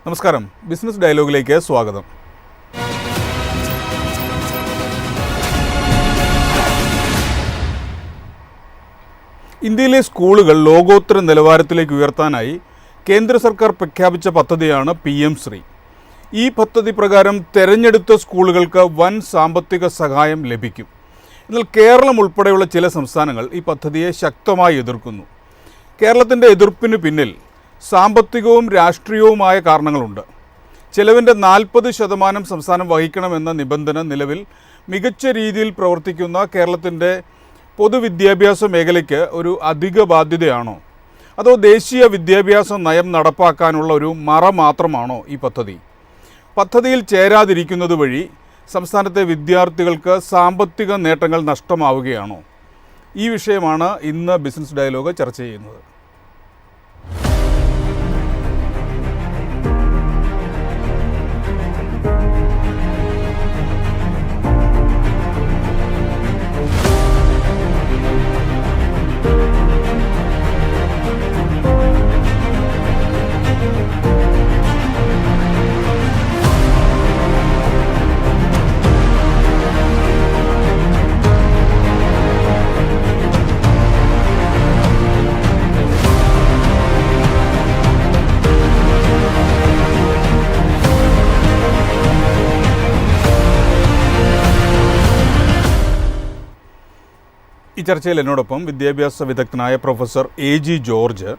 നമസ്കാരം, ബിസിനസ് ഡയലോഗിലേക്ക് സ്വാഗതം. ഇന്ത്യയിലെ സ്കൂളുകൾ ലോകോത്തര നിലവാരത്തിലേക്ക് ഉയർത്താനായി കേന്ദ്ര സർക്കാർ പ്രഖ്യാപിച്ച പദ്ധതിയാണ് PM ശ്രീ. ഈ പദ്ധതി പ്രകാരം തെരഞ്ഞെടുത്ത സ്കൂളുകൾക്ക് വൻ സാമ്പത്തിക സഹായം ലഭിക്കും. എന്നാൽ കേരളം ഉൾപ്പെടെയുള്ള ചില സംസ്ഥാനങ്ങൾ ഈ പദ്ധതിയെ ശക്തമായി എതിർക്കുന്നു. കേരളത്തിൻ്റെ എതിർപ്പിന് പിന്നിൽ സാമ്പത്തികവും രാഷ്ട്രീയവുമായ കാരണങ്ങളുണ്ട്. ചെലവിൻ്റെ 40% സംസ്ഥാനം വഹിക്കണമെന്ന നിബന്ധന നിലവിൽ മികച്ച രീതിയിൽ പ്രവർത്തിക്കുന്ന കേരളത്തിൻ്റെ പൊതുവിദ്യാഭ്യാസ മേഖലയ്ക്ക് ഒരു അധിക ബാധ്യതയാണോ, അതോ ദേശീയ വിദ്യാഭ്യാസ നയം നടപ്പാക്കാനുള്ള ഒരു മറ മാത്രമാണോ ഈ പദ്ധതി? പദ്ധതിയിൽ ചേരാതിരിക്കുന്നത് വഴി സംസ്ഥാനത്തെ വിദ്യാർത്ഥികൾക്ക് സാമ്പത്തിക നേട്ടങ്ങൾ നഷ്ടമാവുകയാണോ? ഈ വിഷയമാണ് ഇന്ന് ബിസിനസ് ഡയലോഗ് ചർച്ച ചെയ്യുന്നത്. ഈ ചർച്ചയിൽ എന്നോടൊപ്പം വിദ്യാഭ്യാസ വിദഗ്ധനായ പ്രൊഫസർ AG ജോർജ്,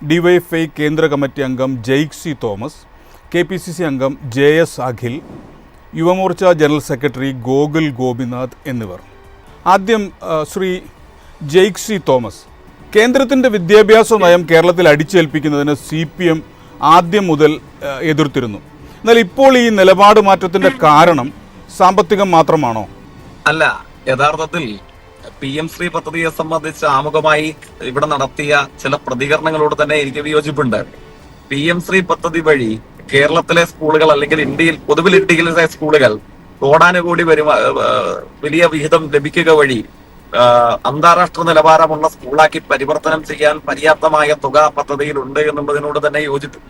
DYFI കേന്ദ്ര കമ്മിറ്റി അംഗം ജെയ്ക്സി തോമസ്, KPCC അംഗം JS Akhil, Yuvamorcha general secretary Gokul Gopinath എന്നിവർ. ആദ്യം ശ്രീ ജെയ്ക്സി തോമസ്, കേന്ദ്രത്തിൻ്റെ വിദ്യാഭ്യാസ നയം കേരളത്തിൽ അടിച്ചേൽപ്പിക്കുന്നതിന് CPM ആദ്യം മുതൽ എതിർത്തിരുന്നു. എന്നാൽ ഇപ്പോൾ ഈ നിലപാട് മാറ്റത്തിൻ്റെ കാരണം സാമ്പത്തികം മാത്രമാണോ? അല്ല, യഥാർത്ഥത്തിൽ PM ശ്രീ പദ്ധതിയെ സംബന്ധിച്ച് ആമുഖമായി ഇവിടെ നടത്തിയ ചില പ്രതികരണങ്ങളോട് തന്നെ എനിക്ക് വിയോജിപ്പുണ്ട്. PM ശ്രീ പദ്ധതി വഴി കേരളത്തിലെ സ്കൂളുകൾ അല്ലെങ്കിൽ ഇന്ത്യയിലെ സ്കൂളുകൾ കോടാനുകൂടി വലിയ വിഹിതം ലഭിക്കുക വഴി അന്താരാഷ്ട്ര നിലവാരമുള്ള സ്കൂളാക്കി പരിവർത്തനം ചെയ്യാൻ പര്യാപ്തമായ തുക പദ്ധതിയിലുണ്ട് എന്നുള്ളതിനോട് തന്നെ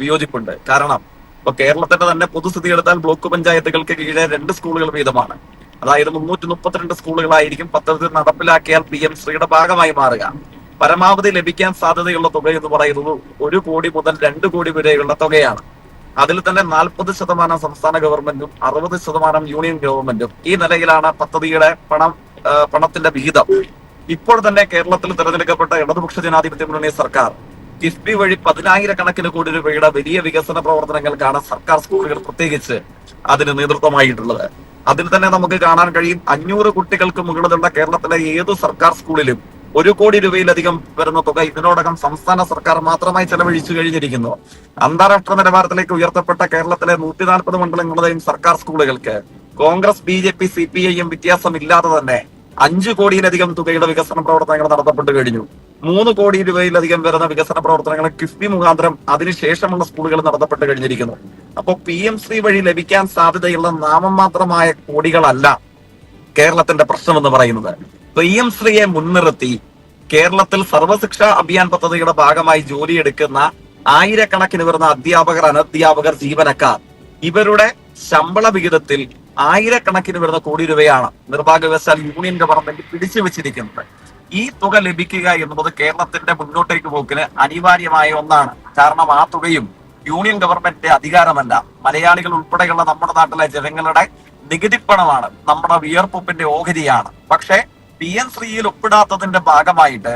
വിയോജിപ്പുണ്ട്. കാരണം ഇപ്പൊ കേരളത്തിന്റെ തന്നെ പൊതുസ്ഥിതി എടുത്താൽ ബ്ലോക്ക് പഞ്ചായത്തുകൾക്ക് കീഴെ 2 സ്കൂളുകൾ വീതമാണ്. അതായത് 332 സ്കൂളുകളായിരിക്കും പദ്ധതി നടപ്പിലാക്കിയാൽ PM ശ്രീയുടെ ഭാഗമായി മാറുക. പരമാവധി ലഭിക്കാൻ സാധ്യതയുള്ള തുക എന്ന് പറയുന്നത് 1 കോടി മുതൽ 2 കോടി വരെയുള്ള തുകയാണ്. അതിൽ തന്നെ 40% സംസ്ഥാന ഗവൺമെന്റും 60% യൂണിയൻ ഗവൺമെന്റും. ഈ നിലയിലാണ് പദ്ധതിയുടെ പണത്തിന്റെ വിഹിതം. ഇപ്പോൾ തന്നെ കേരളത്തിൽ തിരഞ്ഞെടുക്കപ്പെട്ട ഇടതുപക്ഷ ജനാധിപത്യ മുന്നണി സർക്കാർ കിഫ്ബി വഴി 10,000 കോടി രൂപയുടെ വലിയ വികസന പ്രവർത്തനങ്ങൾക്കാണ് സർക്കാർ സ്കൂളുകൾ പ്രത്യേകിച്ച് അതിന് നേതൃത്വമായിട്ടുള്ളത്. അതിൽ തന്നെ നമുക്ക് കാണാൻ കഴിയും 500 കുട്ടികൾക്ക് മുകളിലുള്ള കേരളത്തിലെ ഏതു സർക്കാർ സ്കൂളിലും 1 കോടി രൂപയിലധികം വരുന്ന തുക ഇതിനോടകം സംസ്ഥാന സർക്കാർ മാത്രമായി ചെലവഴിച്ചു കഴിഞ്ഞിരിക്കുന്നു. അന്താരാഷ്ട്ര നിലവാരത്തിലേക്ക് ഉയർത്തപ്പെട്ട കേരളത്തിലെ 140 മണ്ഡലങ്ങളുടെയും സർക്കാർ സ്കൂളുകൾക്ക് കോൺഗ്രസ്, BJP, CPIM വ്യത്യാസമില്ലാതെ തന്നെ 5 കോടിയിലധികം തുകയുടെ വികസന പ്രവർത്തനങ്ങൾ നടത്തപ്പെട്ടു കഴിഞ്ഞു. 3 കോടി രൂപയിലധികം വരുന്ന വികസന പ്രവർത്തനങ്ങൾ കിഫ്ബി മുഖാന്തരം അതിനുശേഷമുള്ള സ്കൂളുകൾ നടത്തപ്പെട്ടു കഴിഞ്ഞിരിക്കുന്നു. അപ്പോൾ PM ശ്രീ വഴി ലഭിക്കാൻ സാധ്യതയുള്ള നാമമാത്രമായ കോടികളല്ല കേരളത്തിന്റെ പ്രശ്നം എന്ന് പറയുന്നത്. PM ശ്രീയെ മുൻനിർത്തി കേരളത്തിൽ സർവശിക്ഷാ അഭിയാൻ പദ്ധതിയുടെ ഭാഗമായി ജോലിയെടുക്കുന്ന 1000 വരുന്ന അധ്യാപകർ, അനധ്യാപകർ, ജീവനക്കാർ, ഇവരുടെ ശമ്പള വിഹിതത്തിൽ 1000 വരുന്ന കോടി രൂപയാണ് നിർഭാഗ്യവശാൽ യൂണിയൻ ഗവൺമെന്റ് പിടിച്ചു വെച്ചിരിക്കുന്നത്. ഈ തുക ലഭിക്കുക എന്നുള്ളത് കേരളത്തിന്റെ മുന്നോട്ടേക്ക് പോക്കിന് അനിവാര്യമായ ഒന്നാണ്. കാരണം ആ തുകയും യൂണിയൻ ഗവൺമെന്റിന്റെ അധികാരമല്ല, മലയാളികൾ ഉൾപ്പെടെയുള്ള നമ്മുടെ നാട്ടിലെ ജനങ്ങളുടെ നികുതിപ്പണമാണ്, നമ്മുടെ വിയർപ്പൊപ്പിന്റെ ഓഹരിയാണ്. പക്ഷെ PM ശ്രീയിൽ ഒപ്പിടാത്തതിന്റെ ഭാഗമായിട്ട്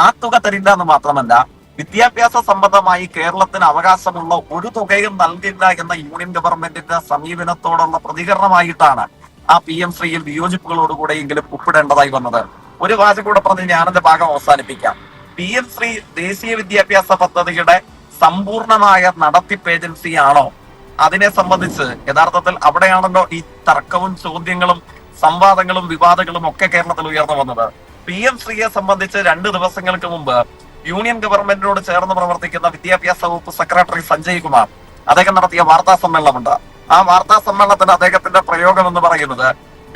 ആ തുക തരില്ല എന്ന് മാത്രമല്ല, വിദ്യാഭ്യാസ സംബന്ധമായി കേരളത്തിന് അവകാശമുള്ള ഒരു തുകയും നൽകില്ല എന്ന യൂണിയൻ ഗവൺമെന്റിന്റെ സമീപനത്തോടുള്ള പ്രതികരണമായിട്ടാണ് ആ PM ശ്രീയിൽ വിയോജിപ്പുകളോടുകൂടെയെങ്കിലും ഒപ്പിടേണ്ടതായി വന്നത്. ഒരു വാചകം കൂടെ പറഞ്ഞ് ഞാനെന്റെ ഭാഗം അവസാനിപ്പിക്കാം. PM ശ്രീ ദേശീയ വിദ്യാഭ്യാസ പദ്ധതിയുടെ സമ്പൂർണമായ നടത്തിപ്പ് ഏജൻസിയാണോ? അതിനെ സംബന്ധിച്ച് യഥാർത്ഥത്തിൽ അവിടെയാണല്ലോ ഈ തർക്കവും ചോദ്യങ്ങളും സംവാദങ്ങളും വിവാദങ്ങളും ഒക്കെ കേരളത്തിൽ ഉയർന്നു വന്നത്. PM ശ്രീയെ സംബന്ധിച്ച് 2 ദിവസങ്ങൾക്ക് മുമ്പ് യൂണിയൻ ഗവൺമെന്റിനോട് ചേർന്ന് പ്രവർത്തിക്കുന്ന വിദ്യാഭ്യാസ വകുപ്പ് സെക്രട്ടറി സഞ്ജയ് കുമാർ അദ്ദേഹം നടത്തിയ വാർത്താ സമ്മേളനമുണ്ട്. ആ വാർത്താ സമ്മേളനത്തിൽ അദ്ദേഹത്തിന്റെ പ്രയോഗം എന്ന് പറയുന്നത്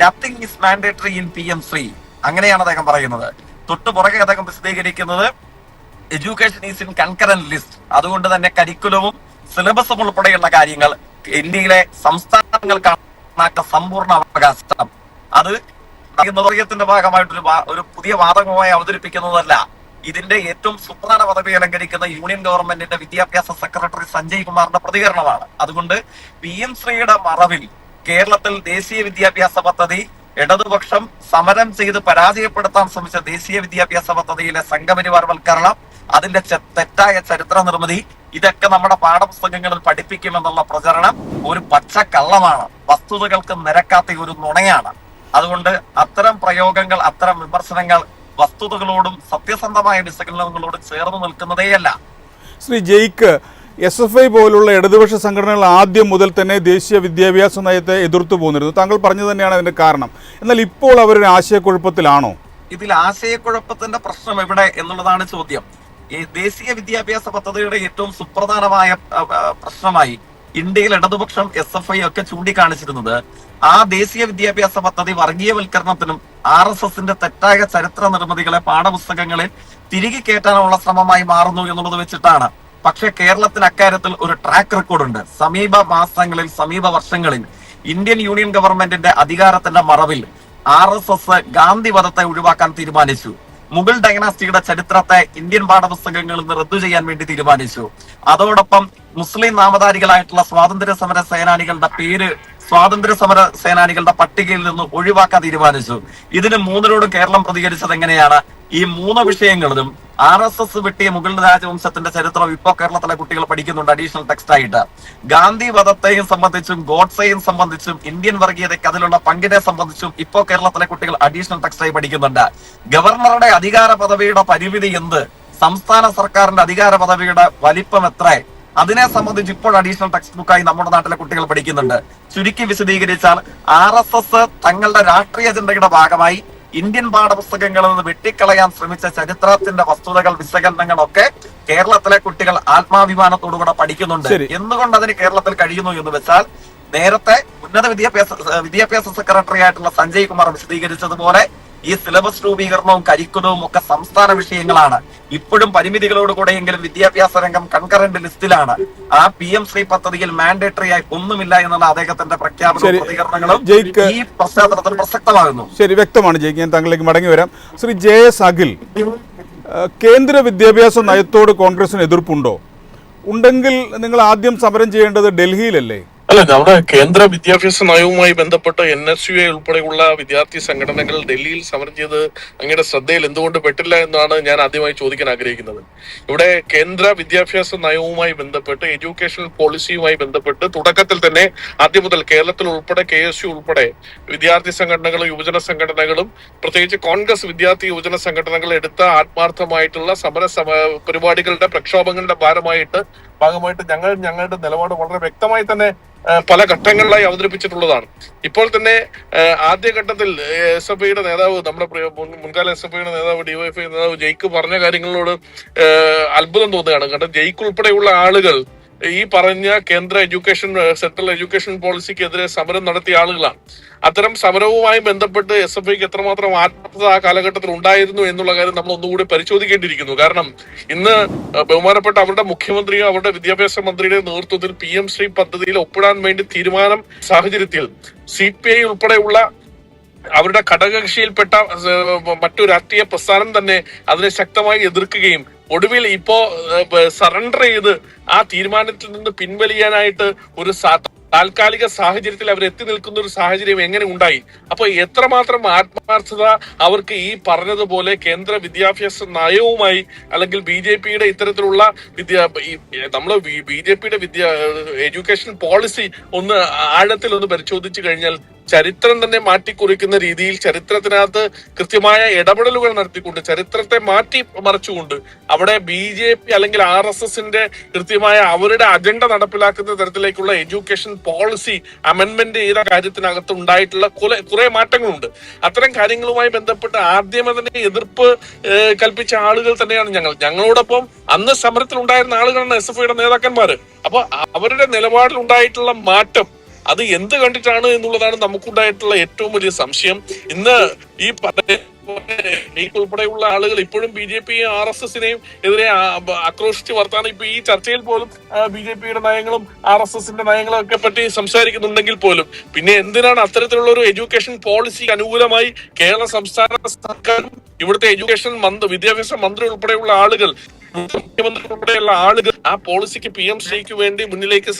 nothing is mandatory in PM Shri, അങ്ങനെയാണ് അദ്ദേഹം പറയുന്നത്. തൊട്ടു പുറകെ അദ്ദേഹം വിശദീകരിക്കുന്നത് education is in concurrent list, അതുകൊണ്ട് തന്നെ കരിക്കുലവും സിലബസും ഉൾപ്പെടെയുള്ള കാര്യങ്ങൾ ഇന്ത്യയിലെ സംസ്ഥാനങ്ങൾക്കാണ് സമ്പൂർണ്ണ അവകാശം. അത് നയത്തിന്റെ ഭാഗമായിട്ടൊരു ഒരു പുതിയ വാദകമായി അവതരിപ്പിക്കുന്നതല്ല. ഇതിന്റെ ഏറ്റവും സുപ്രധാന പദവി അലങ്കരിക്കുന്ന യൂണിയൻ ഗവൺമെന്റിന്റെ വിദ്യാഭ്യാസ സെക്രട്ടറി സഞ്ജയ് കുമാറിന്റെ പ്രതികരണമാണ്. അതുകൊണ്ട് PM ശ്രീയുടെ മറവിൽ കേരളത്തിൽ ദേശീയ വിദ്യാഭ്യാസ പദ്ധതി ഇടതുപക്ഷം സമരം ചെയ്ത് പരാജയപ്പെടുത്താൻ ശ്രമിച്ച ദേശീയ വിദ്യാഭ്യാസ പദ്ധതിയിലെ സംഘപരിവാർവൽക്കരണം, അതിന്റെ തെറ്റായ ചരിത്ര നിർമ്മിതി, ഇതൊക്കെ നമ്മുടെ പാഠപുസ്തകങ്ങളിൽ പഠിപ്പിക്കുമെന്നുള്ള പ്രചരണം ഒരു പച്ചക്കള്ളമാണ്, വസ്തുതകൾക്ക് നിരക്കാത്ത ഒരു നുണയാണ്. അതുകൊണ്ട് അത്തരം പ്രയോഗങ്ങൾ, അത്തരം വിമർശനങ്ങൾ വസ്തുതകളോടും സത്യസന്ധമായ വിശകലനങ്ങളോടും ചേർന്ന് നിൽക്കുന്നതേയല്ല. ശ്രീ ജയ്ക്ക്, SFI പോലുള്ള ഇടതുപക്ഷ സംഘടനകൾ ആദ്യം മുതൽ തന്നെ ദേശീയ വിദ്യാഭ്യാസ നയത്തെ എതിർത്തു പോന്നിരുന്നു. താങ്കൾ പറഞ്ഞു തന്നെയാണ് അതിന്റെ കാരണം. എന്നാൽ ഇപ്പോൾ അവരൊരു ആശയക്കുഴപ്പത്തിലാണോ? ഇതിൽ ആശയക്കുഴപ്പത്തിന്റെ പ്രശ്നം എവിടെ എന്നുള്ളതാണ് ചോദ്യം. ഈ ദേശീയ വിദ്യാഭ്യാസ പദ്ധതിയുടെ ഏറ്റവും സുപ്രധാനമായ പ്രശ്നമായി ഇന്ത്യയിൽ ഇടതുപക്ഷം SFI ഒക്കെ ചൂണ്ടിക്കാണിച്ചിരുന്നത് ആ ദേശീയ വിദ്യാഭ്യാസ പദ്ധതി വർഗീയവൽക്കരണത്തിനും RSSന്റെ തെറ്റായ ചരിത്ര നിർമ്മിതികളെ പാഠപുസ്തകങ്ങളിൽ തിരികെ കയറ്റാനുള്ള ശ്രമമായി മാറുന്നു എന്നുള്ളത് വെച്ചിട്ടാണ്. പക്ഷെ കേരളത്തിൽ അക്കാര്യത്തിൽ ഒരു ട്രാക്ക് റെക്കോർഡുണ്ട്. സമീപ മാസങ്ങളിൽ, സമീപ വർഷങ്ങളിൽ ഇന്ത്യൻ യൂണിയൻ ഗവൺമെന്റിന്റെ അധികാരത്തിന്റെ മറവിൽ RSS ഗാന്ധി വധത്തെ ഒഴിവാക്കാൻ തീരുമാനിച്ചു. മുഗൾ ഡൈനാസ്റ്റിയുടെ ചരിത്രത്തെ ഇന്ത്യൻ പാഠപുസ്തകങ്ങളിൽ നിന്ന് റദ്ദു ചെയ്യാൻ വേണ്ടി തീരുമാനിച്ചു. അതോടൊപ്പം മുസ്ലിം നാമധാരികളായിട്ടുള്ള സ്വാതന്ത്ര്യ സമര സേനാനികളുടെ പേര് സ്വാതന്ത്ര്യ സമര സേനാനികളുടെ പട്ടികയിൽ നിന്ന് ഒഴിവാക്കാൻ തീരുമാനിച്ചു. ഇതിന് മൂന്നിനോടും കേരളം പ്രതികരിച്ചത് എങ്ങനെയാണ്? ഈ മൂന്ന് വിഷയങ്ങളിലും RSS വെട്ടിയ മുഗൾ രാജവംശത്തിന്റെ ചരിത്രം ഇപ്പോൾ കേരളത്തിലെ കുട്ടികൾ പഠിക്കുന്നുണ്ട് അഡീഷണൽ ടെക്സ്റ്റ് ആയിട്ട്. ഗാന്ധി വധത്തെയും സംബന്ധിച്ചും ഗോഡ്സെയും സംബന്ധിച്ചും ഇന്ത്യൻ വർഗീയതയ്ക്ക് അതിലുള്ള പങ്കിനെ സംബന്ധിച്ചും ഇപ്പോൾ കേരളത്തിലെ കുട്ടികൾ അഡീഷണൽ ടെക്സ്റ്റായി പഠിക്കുന്നുണ്ട്. ഗവർണറുടെ അധികാര പദവിയുടെ പരിമിതി എന്ത്, സംസ്ഥാന സർക്കാരിന്റെ അധികാര പദവിയുടെ വലിപ്പം എത്ര, അതിനെ സംബന്ധിച്ച് ഇപ്പോൾ അഡീഷണൽ ടെക്സ്റ്റ് ബുക്കായി നമ്മുടെ നാട്ടിലെ കുട്ടികൾ പഠിക്കുന്നുണ്ട്. ചുരുക്കി വിശദീകരിച്ചാൽ RSS തങ്ങളുടെ രാഷ്ട്രീയ അജണ്ടയുടെ ഭാഗമായി ഇന്ത്യൻ പാഠപുസ്തകങ്ങളിൽ നിന്ന് വെട്ടിക്കളയാൻ ശ്രമിച്ച ചരിത്രത്തിന്റെ വസ്തുതകൾ, വിശകലനങ്ങളൊക്കെ കേരളത്തിലെ കുട്ടികൾ ആത്മാഭിമാനത്തോടുകൂടെ പഠിക്കുന്നുണ്ട്. എന്തുകൊണ്ട് അതിന് കേരളത്തിൽ കഴിയുന്നു എന്ന് വെച്ചാൽ, നേരത്തെ ഉന്നത വിദ്യാഭ്യാസ സെക്രട്ടറി ആയിട്ടുള്ള സഞ്ജയ് കുമാർ വിശദീകരിച്ചതുപോലെ ഈ സിലബസ് രൂപീകരണവും കരിക്കുലവും ഒക്കെ സംസ്ഥാന വിഷയങ്ങളാണ്. ഇപ്പോഴും പരിമിതികളോടുകൂടെയെങ്കിലും വിദ്യാഭ്യാസ രംഗം കൺകറന്റ് ലിസ്റ്റിലാണ്. ആ PM ശ്രീ പദ്ധതിയിൽ മാൻഡേറ്ററി ആയി ഒന്നുമില്ല എന്നുള്ള അദ്ദേഹത്തിന്റെ പ്രഖ്യാപനവും പ്രതികരണങ്ങളും ഈ പശ്ചാത്തലത്തിൽ പ്രസക്തമാകുന്നു. ശരി, വ്യക്തമാണ് ജയ്ക്ക്. ഞാൻ താങ്കളിലേക്ക് മടങ്ങി വരാം. ശ്രീ JS അഖിൽ, കേന്ദ്ര വിദ്യാഭ്യാസ നയത്തോട് കോൺഗ്രസിന് എതിർപ്പുണ്ടോ? ഉണ്ടെങ്കിൽ നിങ്ങൾ ആദ്യം സമരം ചെയ്യേണ്ടത് ഡൽഹിയിലല്ലേ? അല്ല, നമ്മുടെ കേന്ദ്ര വിദ്യാഭ്യാസ നയവുമായി ബന്ധപ്പെട്ട് NSUA ഉൾപ്പെടെയുള്ള വിദ്യാർത്ഥി സംഘടനകൾ ഡൽഹിയിൽ സമരം ചെയ്ത് അങ്ങയുടെ ശ്രദ്ധയിൽ എന്തുകൊണ്ട് പെട്ടില്ല എന്നാണ് ഞാൻ ആദ്യമായി ചോദിക്കാൻ ആഗ്രഹിക്കുന്നത്. ഇവിടെ കേന്ദ്ര വിദ്യാഭ്യാസ നയവുമായി ബന്ധപ്പെട്ട്, എഡ്യൂക്കേഷണൽ പോളിസിയുമായി ബന്ധപ്പെട്ട് തുടക്കത്തിൽ തന്നെ ആദ്യം മുതൽ കേരളത്തിൽ ഉൾപ്പെടെ KSU ഉൾപ്പെടെ വിദ്യാർത്ഥി സംഘടനകളും യുവജന സംഘടനകളും പ്രത്യേകിച്ച് കോൺഗ്രസ് വിദ്യാർത്ഥി യുവജന സംഘടനകൾ എടുത്ത ആത്മാർത്ഥമായിട്ടുള്ള പരിപാടികളുടെ പ്രക്ഷോഭങ്ങളുടെ ഭാഗമായിട്ട് ഞങ്ങളുടെ നിലപാട് വളരെ വ്യക്തമായി തന്നെ പല ഘട്ടങ്ങളിലായി അവതരിപ്പിച്ചിട്ടുള്ളതാണ്. ഇപ്പോൾ തന്നെ ആദ്യഘട്ടത്തിൽ SFIയുടെ നേതാവ്, നമ്മുടെ മുൻകാല SFIയുടെ നേതാവ്, DYFI നേതാവ് ജയ്ക്ക് പറഞ്ഞ കാര്യങ്ങളോട് അത്ഭുതം തോന്നുകയാണ്. കാരണം ജയ്ക്ക് ഉൾപ്പെടെയുള്ള ആളുകൾ ഈ പറഞ്ഞ കേന്ദ്ര സെൻട്രൽ എഡ്യൂക്കേഷൻ പോളിസിക്കെതിരെ സമരം നടത്തിയ ആളുകളാണ്. അത്തരം സമരവുമായി ബന്ധപ്പെട്ട് SFIക്ക് എത്രമാത്രം ആത്മാർത്ഥത ആ കാലഘട്ടത്തിൽ ഉണ്ടായിരുന്നു എന്നുള്ള കാര്യം നമ്മൾ ഒന്നുകൂടി പരിശോധിക്കേണ്ടിയിരിക്കുന്നു. കാരണം ഇന്ന് ബഹുമാനപ്പെട്ട അവരുടെ മുഖ്യമന്ത്രിയോ അവരുടെ വിദ്യാഭ്യാസ മന്ത്രിയുടെ നേതൃത്വത്തിൽ PM ശ്രീ പദ്ധതിയിൽ ഒപ്പിടാൻ വേണ്ടി തീരുമാനം സാഹചര്യത്തിൽ CPI ഉൾപ്പെടെയുള്ള അവരുടെ ഘടകകക്ഷിയിൽപ്പെട്ട മറ്റു രാഷ്ട്രീയ പ്രസ്ഥാനം തന്നെ അതിനെ ശക്തമായി എതിർക്കുകയും ഒടുവിൽ ഇപ്പോ സറണ്ടർ ചെയ്ത് ആ തീരുമാനത്തിൽ നിന്ന് പിൻവലിയാനായിട്ട് ഒരു താൽക്കാലിക സാഹചര്യത്തിൽ അവർ എത്തി നിൽക്കുന്ന ഒരു സാഹചര്യം എങ്ങനെ ഉണ്ടായി? അപ്പൊ എത്രമാത്രം ആത്മാർത്ഥത അവർക്ക് ഈ പറഞ്ഞതുപോലെ കേന്ദ്ര വിദ്യാഭ്യാസ നയവുമായി അല്ലെങ്കിൽ BJPയുടെ ഇത്തരത്തിലുള്ള നമ്മള് BJPയുടെ എഡ്യൂക്കേഷൻ പോളിസി ഒന്ന് ആഴത്തിൽ ഒന്ന് പരിശോധിച്ചു കഴിഞ്ഞാൽ ചരിത്രം തന്നെ മാറ്റിക്കുറിക്കുന്ന രീതിയിൽ ചരിത്രത്തിനകത്ത് കൃത്യമായ ഇടപെടലുകൾ നടത്തിക്കൊണ്ട് ചരിത്രത്തെ മാറ്റി മറിച്ചുകൊണ്ട് അവിടെ BJP അല്ലെങ്കിൽ RSSന്റെ കൃത്യമായ അവരുടെ അജണ്ട നടപ്പിലാക്കുന്ന തരത്തിലേക്കുള്ള എഡ്യൂക്കേഷൻ പോളിസി അമെൻമെന്റ് ചെയ്ത കാര്യത്തിനകത്ത് ഉണ്ടായിട്ടുള്ള കുറെ മാറ്റങ്ങളുണ്ട്. അത്തരം കാര്യങ്ങളുമായി ബന്ധപ്പെട്ട് ആദ്യമേ തന്നെ എതിർപ്പ് കൽപ്പിച്ച ആളുകൾ തന്നെയാണ് ഞങ്ങളോടൊപ്പം അന്ന് സമരത്തിൽ ഉണ്ടായിരുന്ന ആളുകളാണ് SFIയുടെ നേതാക്കന്മാര്. അപ്പൊ അവരുടെ നിലപാടിൽ ഉണ്ടായിട്ടുള്ള മാറ്റം അത് എന്ത് കണ്ടിട്ടാണ് എന്നുള്ളതാണ് നമുക്കുണ്ടായിട്ടുള്ള ഏറ്റവും വലിയ സംശയം. ഇന്ന് ഈ ഉൾപ്പെടെയുള്ള ആളുകൾ ഇപ്പോഴും BJP-യും RSS-നെയും എതിരെ ആക്രോശിച്ച് വർത്താനം ഇപ്പൊ ഈ ചർച്ചയിൽ പോലും BJP-യുടെ നയങ്ങളും RSS-ന്റെ നയങ്ങളും ഒക്കെ പറ്റി സംസാരിക്കുന്നുണ്ടെങ്കിൽ പോലും പിന്നെ എന്തിനാണ് അത്തരത്തിലുള്ള ഒരു എഡ്യൂക്കേഷൻ പോളിസിക്ക് അനുകൂലമായി കേരള സംസ്ഥാന സർക്കാരും ഇവിടുത്തെ വിദ്യാഭ്യാസ മന്ത്രി ഉൾപ്പെടെയുള്ള ആളുകൾ, മുഖ്യമന്ത്രി ഉൾപ്പെടെയുള്ള ആളുകൾ ആ പോളിസിക്ക് PM ശ്രീക്ക് വേണ്ടി മുന്നിലേക്ക്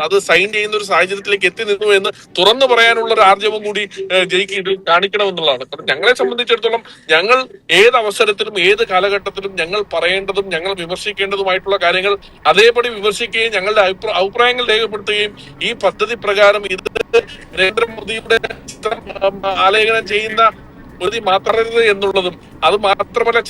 അത് സൈൻ ചെയ്യുന്ന ഒരു സാഹചര്യത്തിലേക്ക് എത്തി നിന്നു എന്ന് തുറന്നു പറയാനുള്ള ഒരു ആർജവം കൂടി ജയിക്ക് ഇതിൽ കാണിക്കണമെന്നുള്ളതാണ്. കാരണം ഞങ്ങളെ സംബന്ധിച്ചിടത്തോളം ഞങ്ങൾ ഏത് അവസരത്തിലും ഏത് കാലഘട്ടത്തിലും ഞങ്ങൾ പറയേണ്ടതും ഞങ്ങൾ വിമർശിക്കേണ്ടതുമായിട്ടുള്ള കാര്യങ്ങൾ അതേപടി വിമർശിക്കുകയും ഞങ്ങളുടെ അഭിപ്രായങ്ങൾ രേഖപ്പെടുത്തുകയും ഈ പദ്ധതി പ്രകാരം ഇത് നരേന്ദ്രമോദിയുടെ ചിത്രം ആലേഖനം ചെയ്യുന്ന ഒരു മാത്രമല്ല എന്നുള്ളതും, അത് മാത്രമല്ല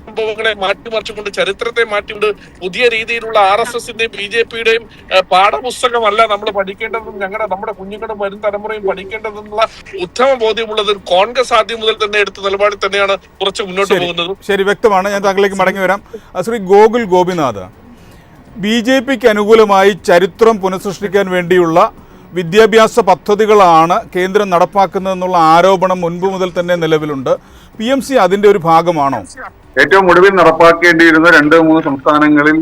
സംഭവങ്ങളെ മാറ്റിമറിച്ചുകൊണ്ട് ചരിത്രത്തെ മാറ്റിക്കൊണ്ട് പുതിയ രീതിയിലുള്ള RSS-ന്റെയും BJP-യുടെയും പാഠപുസ്തകമല്ല നമ്മൾ പഠിക്കേണ്ടതെന്നും നമ്മുടെ കുഞ്ഞുങ്ങളും വരും തലമുറയും പഠിക്കേണ്ടതെന്നുള്ള ഉത്തമ ബോധ്യമുള്ളത് കോൺഗ്രസ് ആദ്യം മുതൽ തന്നെ എടുത്ത നിലപാടിൽ തന്നെയാണ് കുറച്ച് മുന്നോട്ട് പോകുന്നത്. ശരി, വ്യക്തമാണ്. ഞാൻ താങ്കളിലേക്ക് മടങ്ങി വരാം. ശ്രീ ഗോകുൽ ഗോപിനാഥ്, BJP-ക്ക് അനുകൂലമായി ചരിത്രം പുനഃസൃഷ്ടിക്കാൻ വേണ്ടിയുള്ള വിദ്യാഭ്യാസ പദ്ധതികളാണ് കേന്ദ്രം നടപ്പാക്കുന്നതെന്നുള്ള ആരോപണം മുൻപ് മുതൽ തന്നെ നിലവിലുണ്ട്. PMC അതിന്റെ ഒരു ഭാഗമാണോ? ഏറ്റവും ഒടുവിൽ നടപ്പാക്കേണ്ടിയിരുന്ന 2-3 സംസ്ഥാനങ്ങളിൽ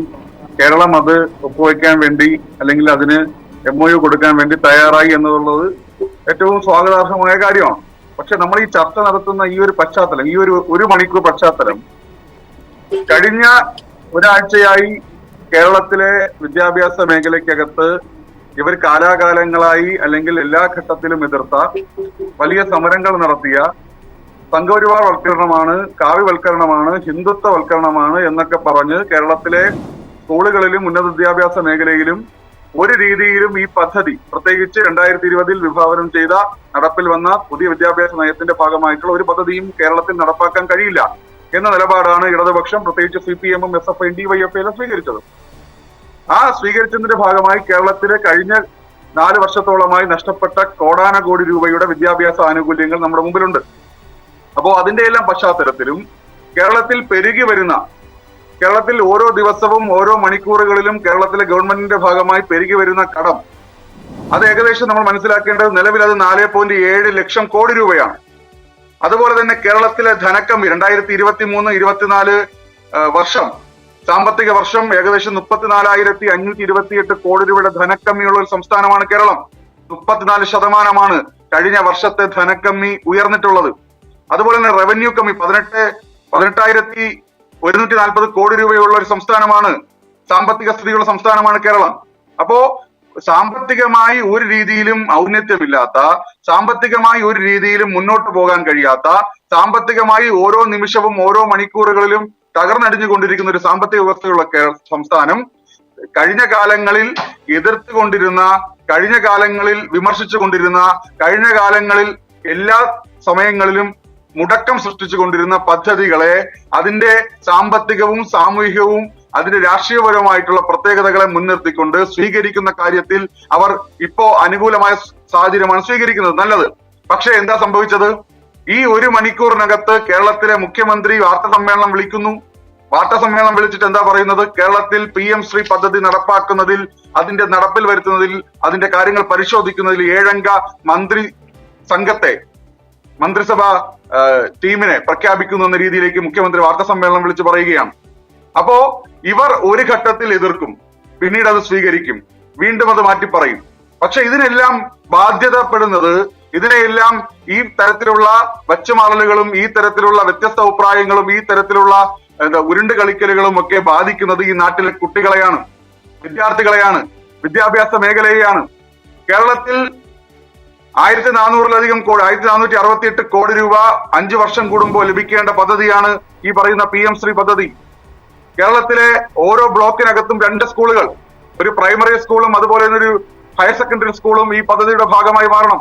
കേരളം അത് ഒപ്പുവയ്ക്കാൻ വേണ്ടി അല്ലെങ്കിൽ അതിന് MOU കൊടുക്കാൻ വേണ്ടി തയ്യാറായി എന്നുള്ളത് ഏറ്റവും സ്വാഗതാർഹമായ കാര്യമാണ്. പക്ഷെ നമ്മൾ ഈ ചർച്ച നടത്തുന്ന ഈ ഒരു പശ്ചാത്തലം, ഈ ഒരു മണിക്കൂർ പശ്ചാത്തലം കഴിഞ്ഞ ഒരാഴ്ചയായി കേരളത്തിലെ വിദ്യാഭ്യാസ മേഖലയ്ക്കകത്ത് ഇവർ കാലാകാലങ്ങളായി അല്ലെങ്കിൽ എല്ലാ ഘട്ടത്തിലും എതിർത്ത വലിയ സമരങ്ങൾ നടത്തിയ സംഘപരിവാർ വൽക്കരണമാണ്, കാവ്യവൽക്കരണമാണ്, ഹിന്ദുത്വവൽക്കരണമാണ് എന്നൊക്കെ പറഞ്ഞ് കേരളത്തിലെ സ്കൂളുകളിലും ഉന്നത വിദ്യാഭ്യാസ മേഖലയിലും ഒരു രീതിയിലും ഈ പദ്ധതി, പ്രത്യേകിച്ച് 2020 വിഭാവനം ചെയ്ത നടപ്പിൽ വന്ന പുതിയ വിദ്യാഭ്യാസ നയത്തിന്റെ ഭാഗമായിട്ടുള്ള ഒരു പദ്ധതിയും കേരളത്തിൽ നടപ്പാക്കാൻ കഴിയില്ല എന്ന നിലപാടാണ് ഇടതുപക്ഷം, പ്രത്യേകിച്ച് CPM-ഉം SFI-യും DYFI-യും സ്വീകരിച്ചത്. ആ സ്വീകരിച്ചതിന്റെ ഭാഗമായി കേരളത്തിലെ കഴിഞ്ഞ 4 വർഷത്തോളമായി നഷ്ടപ്പെട്ട കോടാനകോടി രൂപയുടെ വിദ്യാഭ്യാസ ആനുകൂല്യങ്ങൾ നമ്മുടെ മുമ്പിലുണ്ട്. അപ്പോ അതിന്റെ എല്ലാം പശ്ചാത്തലത്തിലും കേരളത്തിൽ ഓരോ ദിവസവും ഓരോ മണിക്കൂറുകളിലും കേരളത്തിലെ ഗവൺമെന്റിന്റെ ഭാഗമായി പെരുകി വരുന്ന കടം, അത് ഏകദേശം നമ്മൾ മനസ്സിലാക്കേണ്ടത് നിലവിൽ അത് 4.7 ലക്ഷം കോടി രൂപയാണ്. അതുപോലെ തന്നെ കേരളത്തിലെ ധനക്കമ്മി 2023-24 വർഷം സാമ്പത്തിക വർഷം ഏകദേശം 34,528 കോടി രൂപയുടെ ധനക്കമ്മിയുള്ള ഒരു സംസ്ഥാനമാണ് കേരളം. 34% കഴിഞ്ഞ വർഷത്തെ ധനക്കമ്മി ഉയർന്നിട്ടുള്ളത്. അതുപോലെ തന്നെ റവന്യൂ കമ്മി 18,140 കോടി രൂപയുള്ള ഒരു സംസ്ഥാനമാണ്, സാമ്പത്തിക സ്ഥിതിയുള്ള സംസ്ഥാനമാണ് കേരളം. അപ്പോ സാമ്പത്തികമായി ഒരു രീതിയിലും ഔന്നത്യമില്ലാത്ത, സാമ്പത്തികമായി ഒരു രീതിയിലും മുന്നോട്ട് പോകാൻ കഴിയാത്ത, സാമ്പത്തികമായി ഓരോ നിമിഷവും ഓരോ മണിക്കൂറുകളിലും തകർന്നടിഞ്ഞുകൊണ്ടിരിക്കുന്ന ഒരു സാമ്പത്തിക വ്യവസ്ഥയുള്ള സംസ്ഥാനം കഴിഞ്ഞ കാലങ്ങളിൽ എതിർത്തുകൊണ്ടിരുന്ന, കഴിഞ്ഞ കാലങ്ങളിൽ വിമർശിച്ചുകൊണ്ടിരുന്ന, കഴിഞ്ഞ കാലങ്ങളിൽ എല്ലാ സമയങ്ങളിലും മുടക്കം സൃഷ്ടിച്ചുകൊണ്ടിരുന്ന പദ്ധതികളെ അതിന്റെ സാമ്പത്തികവും സാമൂഹികവും അതിന്റെ രാഷ്ട്രീയപരമായിട്ടുള്ള പ്രത്യേകതകളെ മുൻനിർത്തിക്കൊണ്ട് സ്വീകരിക്കുന്ന കാര്യത്തിൽ അവർ ഇപ്പോ അനുകൂലമായ സാഹചര്യമാണ് സ്വീകരിക്കുന്നത്. നല്ലത്. പക്ഷെ എന്താ സംഭവിച്ചത്? ഈ 1 മണിക്കൂറിനകത്ത് കേരളത്തിലെ മുഖ്യമന്ത്രി വാർത്താ സമ്മേളനം വിളിക്കുന്നു. വാർത്താ സമ്മേളനം വിളിച്ചിട്ട് എന്താ പറയുന്നത്? കേരളത്തിൽ PM ശ്രീ പദ്ധതി നടപ്പാക്കുന്നതിൽ, അതിന്റെ നടപ്പിൽ വരുത്തുന്നതിൽ, അതിന്റെ കാര്യങ്ങൾ പരിശോധിക്കുന്നതിൽ 7 അംഗ മന്ത്രി സംഘത്തെ, മന്ത്രിസഭാ ടീമിനെ പ്രഖ്യാപിക്കുന്നു എന്ന രീതിയിലേക്ക് മുഖ്യമന്ത്രി വാർത്താ സമ്മേളനം വിളിച്ച് പറയുകയാണ്. അപ്പോ ഇവർ ഒരു ഘട്ടത്തിൽ എതിർക്കും, പിന്നീട് അത് സ്വീകരിക്കും, വീണ്ടും അത് മാറ്റി പറയും. പക്ഷെ ഇതിനെല്ലാം ബാധ്യതപ്പെടുന്നത്, ഇതിനെയെല്ലാം ഈ തരത്തിലുള്ള വച്ചുമാറലുകളും ഈ തരത്തിലുള്ള വ്യത്യസ്ത അഭിപ്രായങ്ങളും ഈ തരത്തിലുള്ള ഉരുണ്ട് കളിക്കലുകളും ഒക്കെ ബാധിക്കുന്നത് ഈ നാട്ടിലെ കുട്ടികളെയാണ്, വിദ്യാർത്ഥികളെയാണ്, വിദ്യാഭ്യാസ മേഖലയെയാണ്. കേരളത്തിൽ 1,468 കോടി രൂപ 5 വർഷം കൂടുമ്പോൾ ലഭിക്കേണ്ട പദ്ധതിയാണ് ഈ പറയുന്ന PM ശ്രീ പദ്ധതി. കേരളത്തിലെ ഓരോ ബ്ലോക്കിനകത്തും 2 സ്കൂളുകൾ, ഒരു പ്രൈമറി സ്കൂളും അതുപോലെ തന്നെ ഒരു ഹയർ സെക്കൻഡറി സ്കൂളും ഈ പദ്ധതിയുടെ ഭാഗമായി മാറണം.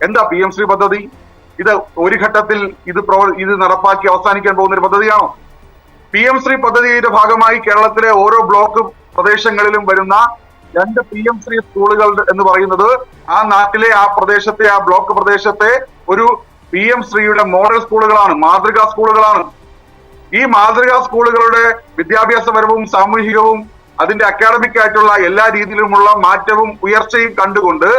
എന്താ PM ശ്രീ പദ്ധതി? ഇത് ഒരു ഘട്ടത്തിൽ ഇത് നടപ്പാക്കി അവസാനിക്കാൻ പോകുന്ന ഒരു പദ്ധതിയാണോ? PM ശ്രീ പദ്ധതിയുടെ ഭാഗമായി കേരളത്തിലെ ഓരോ ബ്ലോക്ക് പ്രദേശങ്ങളിലും വരുന്ന 2 PM ശ്രീ സ്കൂളുകൾ എന്ന് പറയുന്നത് ആ നാട്ടിലെ, ആ പ്രദേശത്തെ, ആ ബ്ലോക്ക് പ്രദേശത്തെ ഒരു PM ശ്രീയുടെ മോഡൽ സ്കൂളുകളാണ്, മാതൃകാ സ്കൂളുകളാണ്. ഈ മാതൃകാ സ്കൂളുകളുടെ വിദ്യാഭ്യാസപരവും സാമൂഹികവും അതിന്റെ അക്കാഡമിക് ആയിട്ടുള്ള എല്ലാ രീതിയിലുമുള്ള മാറ്റവും ഉയർച്ചയും കണ്ടുകൊണ്ട്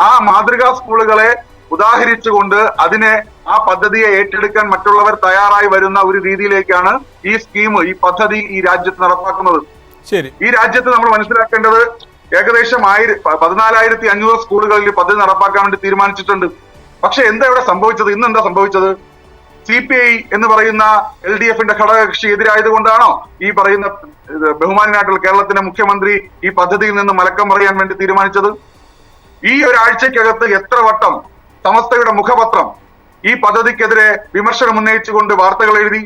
ആ മാതൃകാ സ്കൂളുകളെ ഉദാഹരിച്ചുകൊണ്ട് അതിനെ ആ പദ്ധതിയെ ഏറ്റെടുക്കാൻ മറ്റുള്ളവർ തയ്യാറായി വരുന്ന ഒരു രീതിയിലേക്കാണ് ഈ സ്കീം, ഈ പദ്ധതി ഈ രാജ്യത്ത് നടപ്പാക്കുന്നത്. ശരി, ഈ രാജ്യത്ത് നമ്മൾ മനസ്സിലാക്കേണ്ടത് ഏകദേശം 14,500 സ്കൂളുകളിൽ പദ്ധതി നടപ്പാക്കാൻ വേണ്ടി തീരുമാനിച്ചിട്ടുണ്ട്. പക്ഷെ എന്താ ഇവിടെ സംഭവിച്ചത്? ഇന്ന് എന്താ സംഭവിച്ചത്? CPI എന്ന് പറയുന്ന LDFന്റെ ഘടകകക്ഷി എതിരായത് കൊണ്ടാണോ ഈ പറയുന്ന ബഹുമാനായിട്ടുള്ള കേരളത്തിന്റെ മുഖ്യമന്ത്രി ഈ പദ്ധതിയിൽ നിന്ന് മലക്കം പറയാൻ വേണ്ടി തീരുമാനിച്ചത്? ഈ ഒരാഴ്ചക്കകത്ത് എത്ര വട്ടം സമസ്തയുടെ മുഖപത്രം ഈ പദ്ധതിക്കെതിരെ വിമർശനം ഉന്നയിച്ചുകൊണ്ട് വാർത്തകൾ എഴുതി?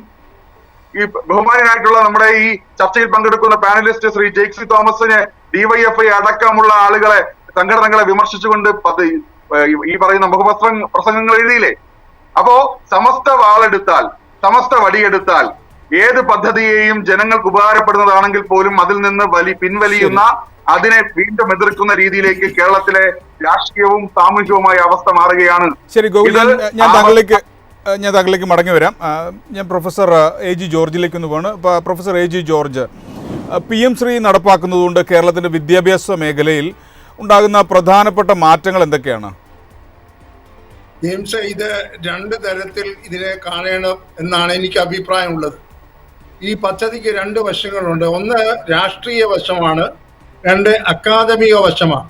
ഈ ബഹുമാനായിട്ടുള്ള നമ്മുടെ ഈ ചർച്ചയിൽ പങ്കെടുക്കുന്ന പാനലിസ്റ്റ് ശ്രീ ജെയ്ക്സി തോമസിനെ DYFI അടക്കമുള്ള ആളുകളെ, സംഘടനകളെ വിമർശിച്ചുകൊണ്ട് ഈ പറയുന്ന പ്രസംഗങ്ങൾ എഴുതിയില്ലേ? അപ്പോ സമസ്ത വാളെടുത്താൽ, സമസ്ത വടിയെടുത്താൽ ഏത് പദ്ധതിയെയും ജനങ്ങൾക്ക് ഉപകാരപ്പെടുന്നതാണെങ്കിൽ പോലും അതിൽ നിന്ന് പിൻവലിയുന്ന, അതിനെ വീണ്ടും എതിർക്കുന്ന രീതിയിലേക്ക് കേരളത്തിലെ രാഷ്ട്രീയവും സാമൂഹികവുമായ അവസ്ഥ മാറുകയാണ്. ശരി ഗോകുൽ, ഞാൻ താങ്കളിലേക്ക് മടങ്ങി വരാം. ഞാൻ പ്രൊഫസർ AG ജോർജിലേക്ക് ഒന്ന് പോവാണ്. Professor AG George, PM Shri നടപ്പാക്കുന്നതുകൊണ്ട് കേരളത്തിൻ്റെ വിദ്യാഭ്യാസ മേഖലയിൽ ഉണ്ടാകുന്ന പ്രധാനപ്പെട്ട മാറ്റങ്ങൾ എന്തൊക്കെയാണ്? ജെയിംസ്, ഇത് രണ്ട് തരത്തിൽ ഇതിനെ കാണണം എന്നാണ് എനിക്ക് അഭിപ്രായമുള്ളത്. ഈ പദ്ധതിക്ക് രണ്ട് വശങ്ങളുണ്ട്. ഒന്ന് രാഷ്ട്രീയ വശമാണ്, രണ്ട് അക്കാദമിക വശമാണ്.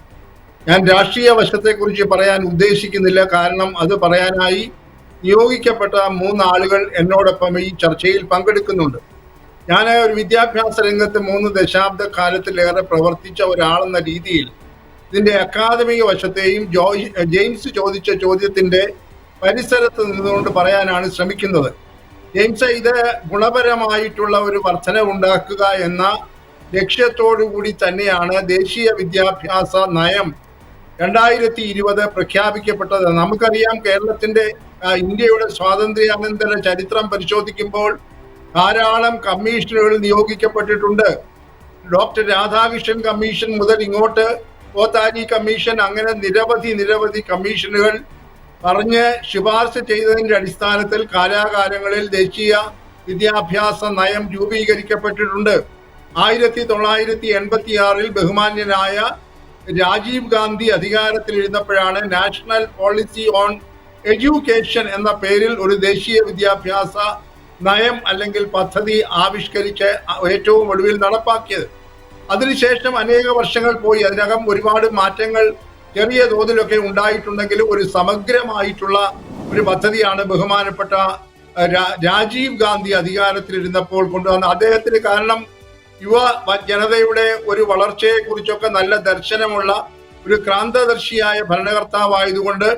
ഞാൻ രാഷ്ട്രീയ വശത്തെക്കുറിച്ച് പറയാൻ ഉദ്ദേശിക്കുന്നില്ല, കാരണം അത് പറയാനായി നിയോഗിക്കപ്പെട്ട 3 ആളുകൾ എന്നോടൊപ്പം ഈ ചർച്ചയിൽ പങ്കെടുക്കുന്നുണ്ട്. ഞാൻ ഒരു വിദ്യാഭ്യാസ രംഗത്ത് 3 ദശാബ്ദ കാലത്തിലേറെ പ്രവർത്തിച്ച ഒരാളെന്ന രീതിയിൽ ഇതിന്റെ അക്കാദമിക വശത്തെയും ജെയിംസ് ചോദിച്ച ചോദ്യത്തിന്റെ പരിസരത്ത് നിന്നുകൊണ്ട് പറയാനാണ് ശ്രമിക്കുന്നത്. ജെയിംസ്, ഇത് ഗുണപരമായിട്ടുള്ള ഒരു വർധനവുണ്ടാക്കുക എന്ന ലക്ഷ്യത്തോടു കൂടി തന്നെയാണ് ദേശീയ വിദ്യാഭ്യാസ നയം 2020 പ്രഖ്യാപിക്കപ്പെട്ടത്. നമുക്കറിയാം, ഇന്ത്യയുടെ സ്വാതന്ത്ര്യാനന്തര ചരിത്രം പരിശോധിക്കുമ്പോൾ ധാരാളം കമ്മീഷനുകൾ നിയോഗിക്കപ്പെട്ടിട്ടുണ്ട്. ഡോക്ടർ രാധാകൃഷ്ണൻ കമ്മീഷൻ മുതൽ ഇങ്ങോട്ട് പോത്താരി കമ്മീഷൻ, അങ്ങനെ നിരവധി കമ്മീഷനുകൾ പറഞ്ഞ് ശുപാർശ ചെയ്തതിന്റെ അടിസ്ഥാനത്തിൽ കാലാകാലങ്ങളിൽ ദേശീയ വിദ്യാഭ്യാസ നയം രൂപീകരിക്കപ്പെട്ടിട്ടുണ്ട്. 1986 ബഹുമാന്യനായ രാജീവ് ഗാന്ധി അധികാരത്തിലിരുന്നപ്പോഴാണ് നാഷണൽ പോളിസി ഓൺ എഡ്യൂക്കേഷൻ എന്ന പേരിൽ ഒരു ദേശീയ വിദ്യാഭ്യാസ നയം അല്ലെങ്കിൽ പദ്ധതി ആവിഷ്കരിച്ച് ഏറ്റവും ഒടുവിൽ നടപ്പാക്കിയത്. അതിനുശേഷം അനേക വർഷങ്ങൾ പോയി. അതിനകം ഒരുപാട് മാറ്റങ്ങൾ ചെറിയ തോതിലൊക്കെ ഉണ്ടായിട്ടുണ്ടെങ്കിലും ഒരു സമഗ്രമായിട്ടുള്ള ഒരു പദ്ധതിയാണ് ബഹുമാനപ്പെട്ട രാജീവ് ഗാന്ധി അധികാരത്തിലിരുന്നപ്പോൾ കൊണ്ടുവന്ന. അദ്ദേഹത്തിന് കാരണം യുവ ജനതയുടെ ഒരു വളർച്ചയെ കുറിച്ചൊക്കെ നല്ല ദർശനമുള്ള ഒരു ക്രാന്തദർശിയായ ഭരണകർത്താവായതുകൊണ്ട്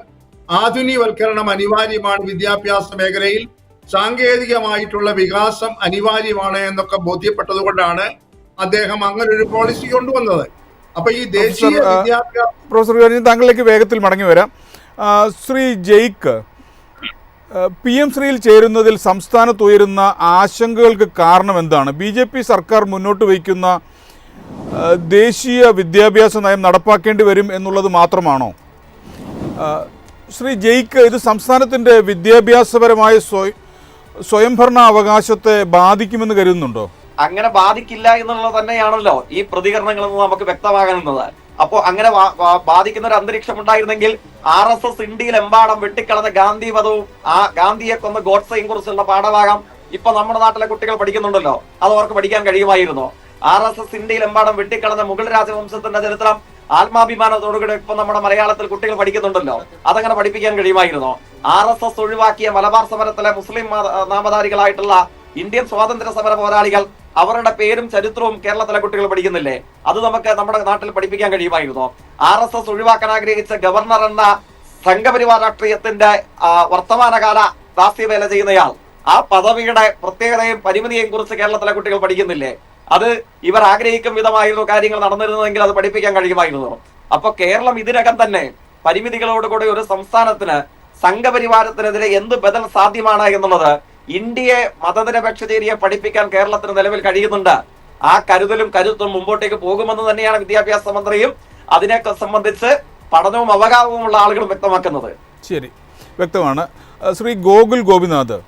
ആധുനികവൽക്കരണം അനിവാര്യമാണ്, വിദ്യാഭ്യാസ മേഖലയിൽ സാങ്കേതികമായിട്ടുള്ള വികാസം അനിവാര്യമാണ് എന്നൊക്കെ ബോധ്യപ്പെട്ടതുകൊണ്ടാണ് അദ്ദേഹം അങ്ങനെ ഒരു പോളിസി കൊണ്ടുവന്നത്. അപ്പൊ ഈ ദേശീയ വിദ്യാഭ്യാസ പ്രൊഫസർ താങ്കളിലേക്ക് വേഗത്തിൽ മടങ്ങി വരാം. ശ്രീ ജയ്ക്ക്, PM ശ്രീയിൽ ചേരുന്നതിൽ സംസ്ഥാനത്ത് ഉയരുന്ന ആശങ്കകൾക്ക് കാരണം എന്താണ്? BJP സർക്കാർ മുന്നോട്ട് വയ്ക്കുന്ന ദേശീയ വിദ്യാഭ്യാസ നയം നടപ്പാക്കേണ്ടി വരും എന്നുള്ളത് മാത്രമാണോ? ശ്രീ ജയ്ക്ക്, ഇത് സംസ്ഥാനത്തിൻ്റെ വിദ്യാഭ്യാസപരമായ സ്വയംഭരണ അവകാശത്തെ ബാധിക്കുമെന്ന് കരുതുന്നുണ്ടോ? അങ്ങനെ ബാധിക്കില്ല എന്നുള്ളത് തന്നെയാണല്ലോ ഈ പ്രതികരണങ്ങളിൽ നിന്ന് നമുക്ക് വ്യക്തമാകുന്നത്. അപ്പോ അങ്ങനെ ബാധിക്കുന്ന ഒരു അന്തരീക്ഷം ഉണ്ടായിരുന്നെങ്കിൽ RSS ഇന്ത്യയിലെമ്പാടും വെട്ടിക്കളഞ്ഞ ഗാന്ധി വധവും ആ ഗാന്ധിയെ കൊന്ന ഗോഡ്സെയും കുറിച്ചുള്ള പാഠഭാഗം ഇപ്പൊ നമ്മുടെ നാട്ടിലെ കുട്ടികൾ പഠിക്കുന്നുണ്ടല്ലോ, അത് അവർക്ക് പഠിക്കാൻ കഴിയുമായിരുന്നു. RSS ഇന്ത്യയിലെമ്പാടും വെട്ടിക്കളഞ്ഞ മുഗൾ രാജവംശത്തിന്റെ ചരിത്രം ആത്മാഭിമാനത്തോടുകൂടി ഇപ്പൊ നമ്മുടെ മലയാളത്തിൽ കുട്ടികൾ പഠിക്കുന്നുണ്ടല്ലോ, അതങ്ങനെ പഠിപ്പിക്കാൻ കഴിയുമായിരുന്നു. RSS ഒഴിവാക്കിയ മലബാർ സമരത്തിലെ മുസ്ലിം നാമധാരികളായിട്ടുള്ള ഇന്ത്യൻ സ്വാതന്ത്ര്യ സമര പോരാളികൾ, അവരുടെ പേരും ചരിത്രവും കേരളത്തിലെ കുട്ടികൾ പഠിക്കുന്നില്ലേ? അത് നമുക്ക് നമ്മുടെ നാട്ടിൽ പഠിപ്പിക്കാൻ കഴിയുമായിരുന്നു. RSS ഒഴിവാക്കാൻ ആഗ്രഹിച്ച ഗവർണർ എന്ന സംഘപരിവാർ രാഷ്ട്രീയത്തിന്റെ വർത്തമാനകാല ദാസ്യവേല ചെയ്യുന്നയാൾ, ആ പദവിയുടെ പ്രത്യേകതയും പരിമിതിയെയും കുറിച്ച് കേരളത്തിലെ കുട്ടികൾ പഠിക്കുന്നില്ലേ? അത് ഇവർ ആഗ്രഹിക്കും വിധമായിരുന്നു കാര്യങ്ങൾ നടന്നിരുന്നതെങ്കിൽ അത് പഠിപ്പിക്കാൻ കഴിയുമായിരുന്നു. അപ്പൊ കേരളം ഇതിനകം തന്നെ പരിമിതികളോടുകൂടി ഒരു സംസ്ഥാനത്തിന് സംഘപരിവാരത്തിനെതിരെ എന്ത് ബദൽ സാധ്യമാണ് എന്നുള്ളത് ഇന്ത്യയെ മതനിരപേക്ഷതയെ പഠിപ്പിക്കാൻ കേരളത്തിന് നിലവിൽ കഴിയുന്നുണ്ട്. ആ കരുതലും കരുത്തും മുമ്പോട്ടേക്ക് പോകുമെന്ന് തന്നെയാണ് വിദ്യാഭ്യാസ മന്ത്രിയും അതിനെ സംബന്ധിച്ച് പഠനവും അവഗാഹവുമുള്ള ആളുകളും വ്യക്തമാക്കുന്നത്. ശരി, വ്യക്തമാണ്. ശ്രീ ഗോകുൽ ഗോപിനാഥ്,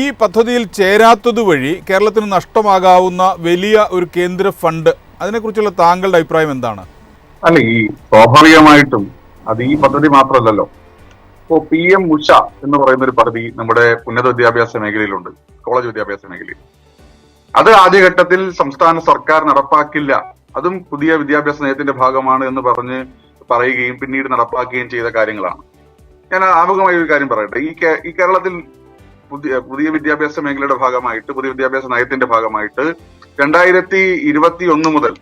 ഈ പദ്ധതിയിൽ ചേരാത്തത് വഴി കേരളത്തിന് നഷ്ടമാകാവുന്ന വലിയ ഒരു കേന്ദ്ര ഫണ്ട് അതിനെക്കുറിച്ചുള്ള താങ്കളുടെ അഭിപ്രായം എന്താണ്? അല്ല, ഈ സ്വാഭാവികമായിട്ടും അത് ഈ പദ്ധതി മാത്രമല്ലല്ലോ. ഇപ്പോ PM ഉഷ എന്ന് പറയുന്ന ഒരു പദ്ധതി നമ്മുടെ ഉന്നത വിദ്യാഭ്യാസ മേഖലയിലുണ്ട്, കോളേജ് വിദ്യാഭ്യാസ മേഖലയിൽ. അത് ആദ്യഘട്ടത്തിൽ സംസ്ഥാന സർക്കാർ നടപ്പാക്കില്ല, അതും പുതിയ വിദ്യാഭ്യാസ നയത്തിന്റെ ഭാഗമാണ് എന്ന് പറയുകയും പിന്നീട് നടപ്പാക്കുകയും ചെയ്ത കാര്യങ്ങളാണ്. ഞാൻ ആമുഖമായി ഒരു കാര്യം പറയട്ടെ. ഈ കേരളത്തിൽ പുതിയ വിദ്യാഭ്യാസ മേഖലയുടെ ഭാഗമായിട്ട്, പുതിയ വിദ്യാഭ്യാസ നയത്തിന്റെ ഭാഗമായിട്ട് 2021 മുതൽ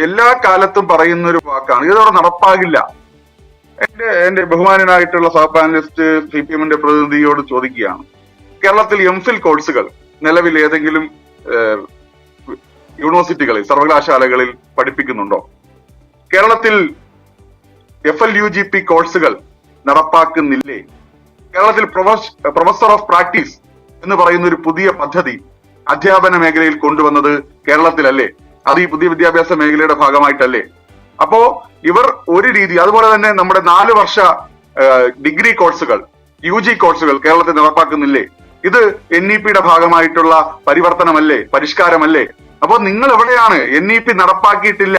എല്ലാ കാലത്തും പറയുന്ന ഒരു വാക്കാണ്, ഇതോടെ നടപ്പാകില്ല. എന്റെ ബഹുമാനനായിട്ടുള്ള സഹപാനലിസ്റ്റ് CPM-ന്റെ പ്രതിനിധിയോട് ചോദിക്കുകയാണ്, കേരളത്തിൽ MPhil കോഴ്സുകൾ നിലവിൽ ഏതെങ്കിലും യൂണിവേഴ്സിറ്റികളിൽ, സർവകലാശാലകളിൽ പഠിപ്പിക്കുന്നുണ്ടോ? കേരളത്തിൽ FLUGP കോഴ്സുകൾ നടപ്പാക്കുന്നില്ലേ? കേരളത്തിൽ പ്രൊഫസർ ഓഫ് പ്രാക്ടീസ് എന്ന് പറയുന്ന ഒരു പുതിയ പദ്ധതി അധ്യാപന മേഖലയിൽ കൊണ്ടുവന്നത് കേരളത്തിലല്ലേ? അത് ഈ പുതിയ വിദ്യാഭ്യാസ മേഖലയുടെ ഭാഗമായിട്ടല്ലേ? അപ്പോ ഇവർ ഒരു രീതി, അതുപോലെ തന്നെ നമ്മുടെ 4 വർഷ ഡിഗ്രി കോഴ്സുകൾ, UG കോഴ്സുകൾ കേരളത്തിൽ നടപ്പാക്കുന്നില്ലേ? ഇത് NEP-യുടെ ഭാഗമായിട്ടുള്ള പരിവർത്തനമല്ലേ, പരിഷ്കാരമല്ലേ? അപ്പോ നിങ്ങൾ എവിടെയാണ് NEP നടപ്പാക്കിയിട്ടില്ല,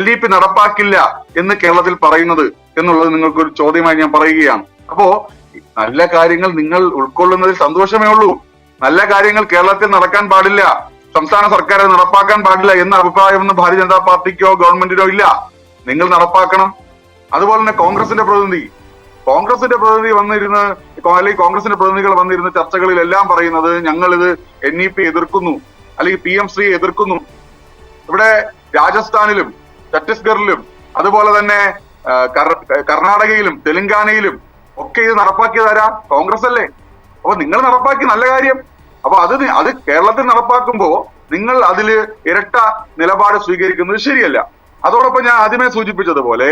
LEP നടപ്പാക്കില്ല എന്ന് കേരളത്തിൽ പറയുന്നത് എന്നുള്ളത് നിങ്ങൾക്കൊരു ചോദ്യമായി ഞാൻ പറയുകയാണ്. അപ്പോ നല്ല കാര്യങ്ങൾ നിങ്ങൾ ഉൾക്കൊള്ളുന്നതിൽ സന്തോഷമേ ഉള്ളൂ. നല്ല കാര്യങ്ങൾ കേരളത്തിൽ നടക്കാൻ പാടില്ല, സംസ്ഥാന സർക്കാർ നടപ്പാക്കാൻ പാടില്ല എന്ന അഭിപ്രായമൊന്നും ഭാരതീയ ജനതാ പാർട്ടിക്കോ ഗവൺമെന്റിനോ ഇല്ല. നിങ്ങൾ നടപ്പാക്കണം. അതുപോലെ തന്നെ കോൺഗ്രസിന്റെ പ്രതിനിധി വന്നിരുന്ന്, അല്ലെങ്കിൽ കോൺഗ്രസിന്റെ പ്രതിനിധികൾ വന്നിരുന്ന ചർച്ചകളിലെല്ലാം പറയുന്നത് ഞങ്ങൾ ഇത് NEP എതിർക്കുന്നു, അല്ലെങ്കിൽ PM ശ്രീ എതിർക്കുന്നു. ഇവിടെ രാജസ്ഥാനിലും ഛത്തീസ്ഗഡിലും അതുപോലെ തന്നെ കർണാടകയിലും തെലങ്കാനയിലും ഒക്കെ ഇത് നടപ്പാക്കിയതാരാ? കോൺഗ്രസ് അല്ലേ? അപ്പൊ നിങ്ങൾ നടപ്പാക്കി, നല്ല കാര്യം. അപ്പൊ അത് കേരളത്തിൽ നടപ്പാക്കുമ്പോ നിങ്ങൾ അതില് ഇരട്ട നിലപാട് സ്വീകരിക്കുന്നത് ശരിയല്ല. അതോടൊപ്പം ഞാൻ ആദ്യമേ സൂചിപ്പിച്ചതുപോലെ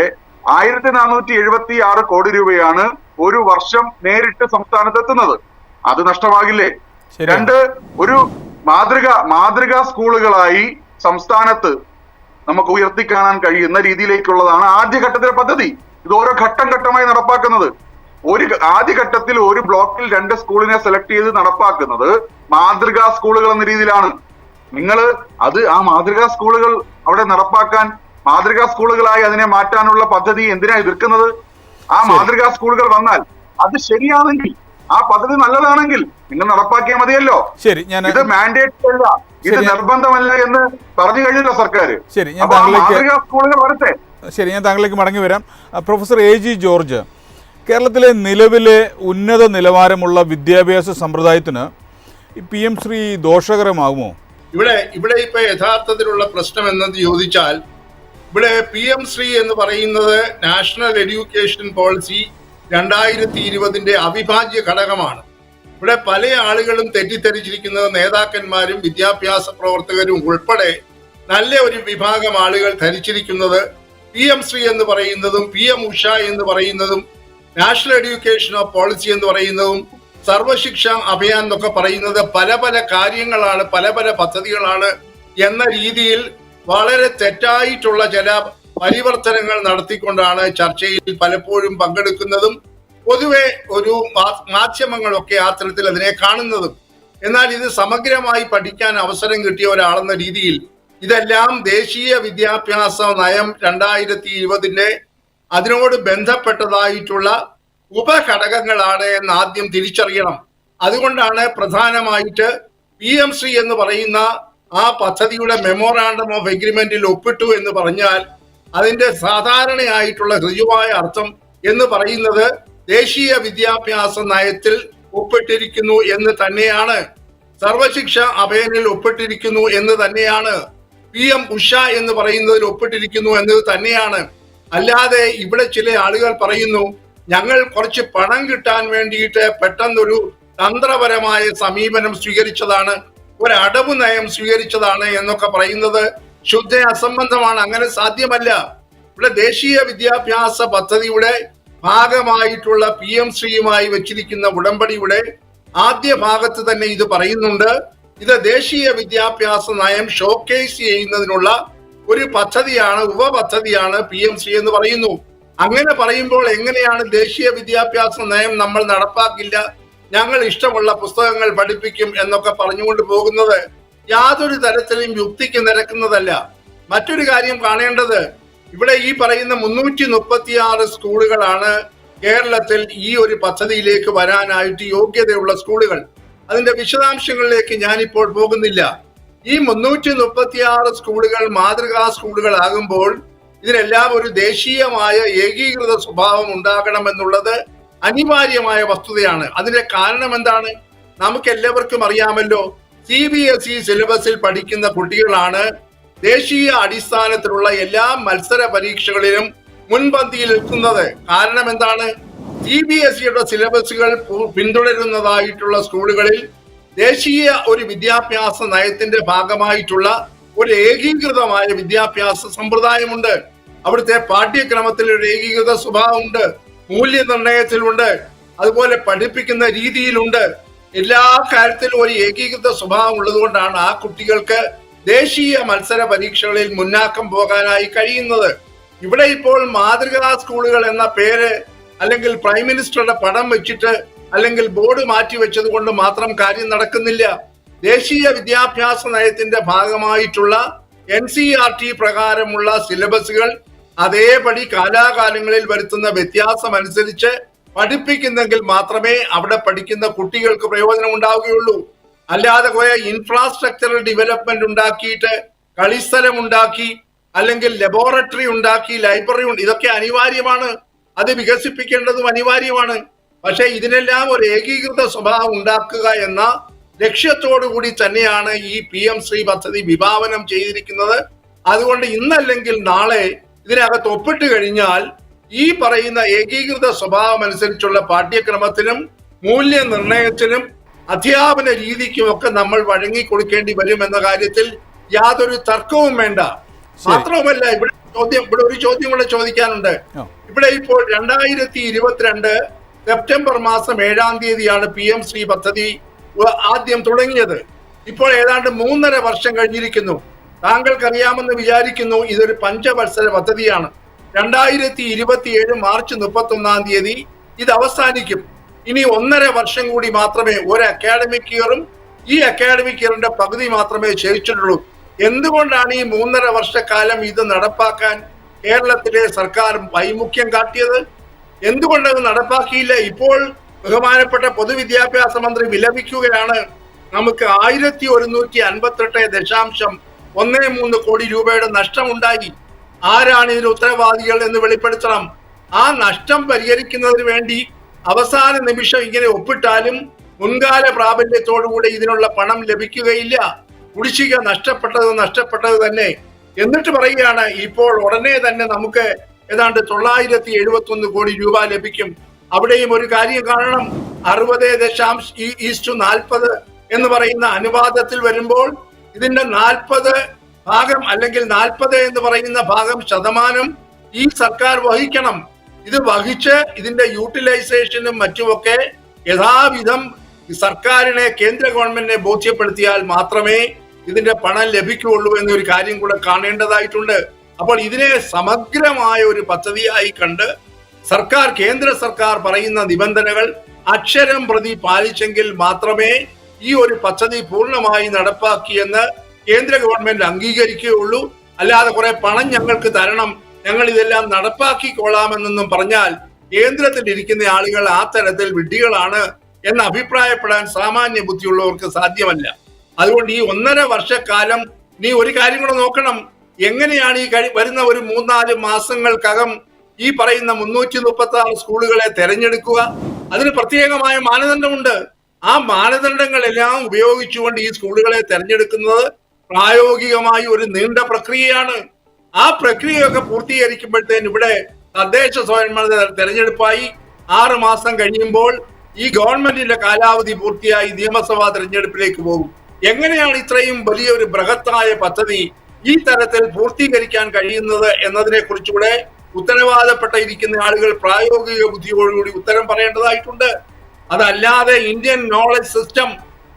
1476 കോടി രൂപയാണ് ഒരു വർഷം നേരിട്ട് സംസ്ഥാനത്ത് എത്തുന്നത്. അത് നഷ്ടമാകില്ലേ? 2, ഒരു മാതൃകാ സ്കൂളുകളായി സംസ്ഥാനത്ത് നമുക്ക് ഉയർത്തിക്കാണാൻ കഴിയുന്ന രീതിയിലേക്കുള്ളതാണ് ആദ്യഘട്ടത്തിലെ പദ്ധതി. ഇത് ഓരോ ഘട്ടമായി നടപ്പാക്കുന്നത്. ആദ്യഘട്ടത്തിൽ ഒരു ബ്ലോക്കിൽ 2 സ്കൂളിനെ സെലക്ട് ചെയ്ത് നടപ്പാക്കുന്നത് മാതൃകാ സ്കൂളുകൾ എന്ന രീതിയിലാണ്. നിങ്ങൾ ആ മാതൃകാ സ്കൂളുകൾ അവിടെ നടപ്പാക്കാൻ, മാതൃകാ സ്കൂളുകളായി അതിനെ മാറ്റാനുള്ള പദ്ധതി എന്തിനാ എതിർക്കുന്നത്? ആ മാതൃകാ സ്കൂളുകൾ വന്നാൽ അത് ശരിയാണെങ്കിൽ, ആ പദ്ധതി നല്ലതാണെങ്കിൽ നിങ്ങൾ നടപ്പാക്കിയാൽ മതിയല്ലോ. ശരി, ഇത് മാൻഡേറ്റ് അല്ല, ഇത് നിർബന്ധമല്ല എന്ന് പറഞ്ഞു കഴിഞ്ഞല്ലോ സർക്കാർ. ശരി, മാതൃകാ സ്കൂളുകൾ വരട്ടെ. ശരി, ഞാൻ താങ്കളിലേക്ക് മടങ്ങി വരാം. പ്രൊഫസർ AG ജോർജ്, കേരളത്തിലെ നിലവിലെ ഉന്നത നിലവാരമുള്ള വിദ്യാഭ്യാസ സമ്പ്രദായത്തിന് PM ശ്രീ ദോഷകരമാകുമോ? ഇവിടെ ഇപ്പൊ യഥാർത്ഥത്തിലുള്ള പ്രശ്നം എന്നത് ചോദിച്ചാൽ, ഇവിടെ PM ശ്രീ എന്ന് പറയുന്നത് നാഷണൽ എഡ്യൂക്കേഷൻ പോളിസി 2020 അവിഭാജ്യ ഘടകമാണ്. ഇവിടെ പല ആളുകളും തെറ്റിദ്ധരിച്ചിരിക്കുന്നത്, നേതാക്കന്മാരും വിദ്യാഭ്യാസ പ്രവർത്തകരും ഉൾപ്പെടെ നല്ല ഒരു വിഭാഗം ആളുകൾ ധരിച്ചിരിക്കുന്നത് PM ശ്രീ എന്ന് പറയുന്നതും PM ഉഷ എന്ന് പറയുന്നതും നാഷണൽ എഡ്യൂക്കേഷൻ പോളിസി എന്ന് പറയുന്നതും സർവശിക്ഷ അഭിയാൻ എന്നൊക്കെ പറയുന്നത് പല കാര്യങ്ങളാണ്, പല പദ്ധതികളാണ് എന്ന രീതിയിൽ വളരെ തെറ്റായിട്ടുള്ള ചില പരിവർത്തനങ്ങൾ നടത്തിക്കൊണ്ടാണ് ചർച്ചയിൽ പലപ്പോഴും പങ്കെടുക്കുന്നതും പൊതുവെ ഒരു മാധ്യമങ്ങളൊക്കെ ആ തരത്തിൽ അതിനെ കാണുന്നതും. എന്നാൽ ഇത് സമഗ്രമായി പഠിക്കാൻ അവസരം കിട്ടിയ ഒരാളെന്ന രീതിയിൽ ഇതെല്ലാം ദേശീയ വിദ്യാഭ്യാസ നയം 2020 അതിനോട് ബന്ധപ്പെട്ടതായിട്ടുള്ള ഉപഘടകങ്ങളാണ് എന്ന് ആദ്യം തിരിച്ചറിയണം. അതുകൊണ്ടാണ് പ്രധാനമായിട്ട് PM ശ്രീ എന്ന് പറയുന്ന ആ പദ്ധതിയുടെ മെമ്മോറാണ്ടം ഓഫ് എഗ്രിമെന്റിൽ ഒപ്പിട്ടു എന്ന് പറഞ്ഞാൽ അതിന്റെ സാധാരണയായിട്ടുള്ള ഋജുവായ അർത്ഥം എന്ന് പറയുന്നത് ദേശീയ വിദ്യാഭ്യാസ നയത്തിൽ ഒപ്പിട്ടിരിക്കുന്നു എന്ന് തന്നെയാണ്, സർവശിക്ഷ അഭിയാനിൽ ഒപ്പിട്ടിരിക്കുന്നു എന്ന് തന്നെയാണ്, PM ഉഷ എന്ന് പറയുന്നതിൽ ഒപ്പിട്ടിരിക്കുന്നു എന്നത് തന്നെയാണ്. അല്ലാതെ ഇവിടെ ചില ആളുകൾ പറയുന്നു ഞങ്ങൾ കുറച്ച് പണം കിട്ടാൻ വേണ്ടിയിട്ട് പെട്ടെന്നൊരു തന്ത്രപരമായ സമീപനം സ്വീകരിച്ചതാണ്, ഒരു അടവ് നയം സ്വീകരിച്ചതാണ് എന്നൊക്കെ പറയുന്നത് ശുദ്ധ അസംബന്ധമാണ്. അങ്ങനെ സാധ്യമല്ല. ഇവിടെ ദേശീയ വിദ്യാഭ്യാസ പദ്ധതിയുടെ ഭാഗമായിട്ടുള്ള PM ശ്രീയുമായി വെച്ചിരിക്കുന്ന ഉടമ്പടിയുടെ ആദ്യ ഭാഗത്ത് തന്നെ ഇത് പറയുന്നുണ്ട്. ഇത് ദേശീയ വിദ്യാഭ്യാസ നയം ഷോക്കേസ് ചെയ്യുന്നതിനുള്ള ഒരു പദ്ധതിയാണ്, ഉപപദ്ധതിയാണ് PM ശ്രീ എന്ന് പറയുന്നു. അങ്ങനെ പറയുമ്പോൾ എങ്ങനെയാണ് ദേശീയ വിദ്യാഭ്യാസ നയം നമ്മൾ നടപ്പാക്കില്ല, ഞങ്ങൾ ഇഷ്ടമുള്ള പുസ്തകങ്ങൾ പഠിപ്പിക്കും എന്നൊക്കെ പറഞ്ഞുകൊണ്ട് പോകുന്നത് യാതൊരു തരത്തിലും യുക്തിക്ക് നിരക്കുന്നതല്ല. മറ്റൊരു കാര്യം കാണേണ്ടത്, ഇവിടെ ഈ പറയുന്ന 336 സ്കൂളുകളാണ് കേരളത്തിൽ ഈ ഒരു പദ്ധതിയിലേക്ക് വരാനായിട്ട് യോഗ്യതയുള്ള സ്കൂളുകൾ. അതിന്റെ വിശദാംശങ്ങളിലേക്ക് ഞാനിപ്പോൾ പോകുന്നില്ല. ഈ 336 സ്കൂളുകൾ മാതൃകാ സ്കൂളുകളാകുമ്പോൾ ഇതിനെല്ലാം ഒരു ദേശീയമായ ഏകീകൃത സ്വഭാവം ഉണ്ടാകണമെന്നുള്ളത് അനിവാര്യമായ വസ്തുതയാണ്. അതിന്റെ കാരണം എന്താണ്? നമുക്ക് എല്ലാവർക്കും അറിയാമല്ലോ, CBSE സിലബസിൽ പഠിക്കുന്ന കുട്ടികളാണ് ദേശീയ അടിസ്ഥാനത്തിലുള്ള എല്ലാ മത്സര പരീക്ഷകളിലും മുൻപന്തിയിൽ നിൽക്കുന്നത്. കാരണം എന്താണ്? CBSEയുടെ സിലബസുകൾ പിന്തുടരുന്നതായിട്ടുള്ള സ്കൂളുകളിൽ ദേശീയ ഒരു വിദ്യാഭ്യാസ നയത്തിന്റെ ഭാഗമായിട്ടുള്ള ഒരു ഏകീകൃതമായ വിദ്യാഭ്യാസ സമ്പ്രദായമുണ്ട്. അവിടുത്തെ പാഠ്യക്രമത്തിൽ ഒരു ഏകീകൃത സ്വഭാവമുണ്ട്, മൂല്യനിർണയത്തിലുണ്ട്, അതുപോലെ പഠിപ്പിക്കുന്ന രീതിയിലുണ്ട്. എല്ലാ കാര്യത്തിലും ഒരു ഏകീകൃത സ്വഭാവം ഉള്ളതുകൊണ്ടാണ് ആ കുട്ടികൾക്ക് ദേശീയ മത്സര പരീക്ഷകളിൽ മുന്നാക്കം പോകാനായി കഴിയുന്നത്. ഇവിടെ ഇപ്പോൾ മാതൃകാ സ്കൂളുകൾ എന്ന പേര് അല്ലെങ്കിൽ പ്രൈം മിനിസ്റ്ററുടെ പടം വെച്ചിട്ട് അല്ലെങ്കിൽ ബോർഡ് മാറ്റി വെച്ചത് കൊണ്ട് മാത്രം കാര്യം നടക്കുന്നില്ല. ദേശീയ വിദ്യാഭ്യാസ നയത്തിന്റെ ഭാഗമായിട്ടുള്ള NCERT പ്രകാരമുള്ള സിലബസുകൾ അതേപടി കാലാകാലങ്ങളിൽ വരുത്തുന്ന വ്യത്യാസം അനുസരിച്ച് പഠിപ്പിക്കുന്നെങ്കിൽ മാത്രമേ അവിടെ പഠിക്കുന്ന കുട്ടികൾക്ക് പ്രയോജനം ഉണ്ടാവുകയുള്ളൂ. അല്ലാതെ കുറെ ഇൻഫ്രാസ്ട്രക്ചറൽ ഡെവലപ്മെന്റ് ഉണ്ടാക്കിയിട്ട് കളിസ്ഥലം ഉണ്ടാക്കി അല്ലെങ്കിൽ ലബോറട്ടറി ഉണ്ടാക്കി ലൈബ്രറി ഇതൊക്കെ അനിവാര്യമാണ്, അത് വികസിപ്പിക്കേണ്ടതും അനിവാര്യമാണ്. പക്ഷെ ഇതിനെല്ലാം ഒരു ഏകീകൃത സ്വഭാവം ഉണ്ടാക്കുക എന്ന ലക്ഷ്യത്തോടു കൂടി തന്നെയാണ് ഈ PM ശ്രീ പദ്ധതി വിഭാവനം ചെയ്തിരിക്കുന്നത്. അതുകൊണ്ട് ഇന്നല്ലെങ്കിൽ നാളെ ഇതിനകത്ത് ഒപ്പിട്ട് കഴിഞ്ഞാൽ ഈ പറയുന്ന ഏകീകൃത സ്വഭാവം അനുസരിച്ചുള്ള പാഠ്യക്രമത്തിനും മൂല്യനിർണയത്തിനും അധ്യാപന രീതിക്കും ഒക്കെ നമ്മൾ വഴങ്ങി കൊടുക്കേണ്ടി വരും എന്ന കാര്യത്തിൽ യാതൊരു തർക്കവും വേണ്ട. മാത്രവുമല്ല, ഇവിടെ ഒരു ചോദ്യം കൂടെ ചോദിക്കാനുണ്ട്. ഇവിടെ ഇപ്പോൾ 2022 സെപ്റ്റംബർ മാസം 7-ാം തീയതിയാണ് PM ശ്രീ പദ്ധതി ആദ്യം തുടങ്ങിയത്. ഇപ്പോൾ ഏതാണ്ട് 3.5 വർഷം കഴിഞ്ഞിരിക്കുന്നു. താങ്കൾക്കറിയാമെന്ന് വിചാരിക്കുന്നു, ഇതൊരു പഞ്ചവത്സര പദ്ധതിയാണ്. 2027 മാർച്ച് 31-ാം തീയതി ഇത് അവസാനിക്കും. ഇനി 1.5 വർഷം കൂടി മാത്രമേ ഒരു അക്കാഡമിക് ഇയറും ഈ അക്കാഡമിക് ഇയറിന്റെ പകുതി മാത്രമേ ശേഷിച്ചിട്ടുള്ളൂ. എന്തുകൊണ്ടാണ് ഈ 3.5 വർഷക്കാലം ഇത് നടപ്പാക്കാൻ കേരളത്തിലെ സർക്കാർ വൈമുഖ്യം കാട്ടിയത്? എന്തുകൊണ്ടത് നടപ്പാക്കിയില്ല? ഇപ്പോൾ ബഹുമാനപ്പെട്ട പൊതുവിദ്യാഭ്യാസ മന്ത്രി വിലപിക്കുകയാണ്, നമുക്ക് 1158.13 കോടി രൂപയുടെ നഷ്ടമുണ്ടായി. ആരാണ് ഇതിന് ഉത്തരവാദികൾ എന്ന് വെളിപ്പെടുത്തണം. ആ നഷ്ടം പരിഹരിക്കുന്നതിന് വേണ്ടി അവസാന നിമിഷം ഇങ്ങനെ ഒപ്പിട്ടാലും മുൻകാല പ്രാബല്യത്തോടുകൂടി ഇതിനുള്ള പണം ലഭിക്കുകയില്ല. കുടിശ്ശിക നഷ്ടപ്പെട്ടത് തന്നെ. എന്നിട്ട് പറയുകയാണ് ഇപ്പോൾ ഉടനെ തന്നെ നമുക്ക് ഏതാണ്ട് 971 കോടി രൂപ ലഭിക്കും. അവിടെയും ഒരു കാര്യം കാണണം, 60.40 എന്ന് പറയുന്ന അനുപാതത്തിൽ വരുമ്പോൾ ഇതിന്റെ 40 ഭാഗം അല്ലെങ്കിൽ 40 എന്ന് പറയുന്ന ഭാഗം ശതമാനം ഈ സർക്കാർ വഹിക്കണം. ഇത് വഹിച്ച് ഇതിന്റെ യൂട്ടിലൈസേഷനും മറ്റുമൊക്കെ യഥാവിധം സർക്കാരിനെ കേന്ദ്ര ഗവൺമെന്റിനെ ബോധ്യപ്പെടുത്തിയാൽ മാത്രമേ ഇതിന്റെ പണം ലഭിക്കുകയുള്ളൂ എന്നൊരു കാര്യം കൂടെ കാണേണ്ടതായിട്ടുണ്ട്. അപ്പോൾ ഇതിനെ സമഗ്രമായ ഒരു പദ്ധതിയായി കണ്ട് കേന്ദ്ര സർക്കാർ പറയുന്ന നിബന്ധനകൾ അക്ഷരം പ്രതി പാലിച്ചെങ്കിൽ മാത്രമേ ഈ ഒരു പദ്ധതി പൂർണ്ണമായി നടപ്പാക്കിയെന്ന് കേന്ദ്ര ഗവൺമെന്റ് അംഗീകരിക്കുകയുള്ളൂ. അല്ലാതെ കുറെ പണം ഞങ്ങൾക്ക് തരണം, ഞങ്ങൾ ഇതെല്ലാം നടപ്പാക്കിക്കൊള്ളാമെന്നൊന്നും പറഞ്ഞാൽ കേന്ദ്രത്തിൽ ഇരിക്കുന്ന ആളുകൾ ആ തരത്തിൽ വിഡ്ഢികളാണ് എന്ന് അഭിപ്രായപ്പെടാൻ സാമാന്യ ബുദ്ധിയുള്ളവർക്ക് സാധ്യമല്ല. അതുകൊണ്ട് ഈ 1.5 വർഷക്കാലം നീ ഒരു കാര്യം കൂടെ നോക്കണം, എങ്ങനെയാണ് ഈ വരുന്ന ഒരു 3-4 മാസങ്ങൾക്കകം ഈ പറയുന്ന 336 സ്കൂളുകളെ തെരഞ്ഞെടുക്കുക? അതിന് പ്രത്യേകമായ മാനദണ്ഡമുണ്ട്. ആ മാനദണ്ഡങ്ങളെല്ലാം ഉപയോഗിച്ചുകൊണ്ട് ഈ സ്കൂളുകളെ തെരഞ്ഞെടുക്കുന്നത് പ്രായോഗികമായി ഒരു നീണ്ട പ്രക്രിയയാണ്. ആ പ്രക്രിയയൊക്കെ പൂർത്തീകരിക്കുമ്പോഴത്തേന് ഇവിടെ തദ്ദേശ സ്വയംഭരണ തെരഞ്ഞെടുപ്പായി 6 മാസം കഴിയുമ്പോൾ ഈ ഗവൺമെന്റിന്റെ കാലാവധി പൂർത്തിയായി നിയമസഭാ തെരഞ്ഞെടുപ്പിലേക്ക് പോകും. എങ്ങനെയാണ് ഇത്രയും വലിയൊരു ബൃഹത്തായ പദ്ധതി ഈ തരത്തിൽ പൂർത്തീകരിക്കാൻ കഴിയുന്നത് എന്നതിനെ കുറിച്ചുകൂടെ ഉത്തരവാദപ്പെട്ട ഇരിക്കുന്ന ആളുകൾ പ്രായോഗിക ബുദ്ധിയോടുകൂടി ഉത്തരം പറയേണ്ടതായിട്ടുണ്ട്. അതല്ലാതെ ഇന്ത്യൻ നോളജ് സിസ്റ്റം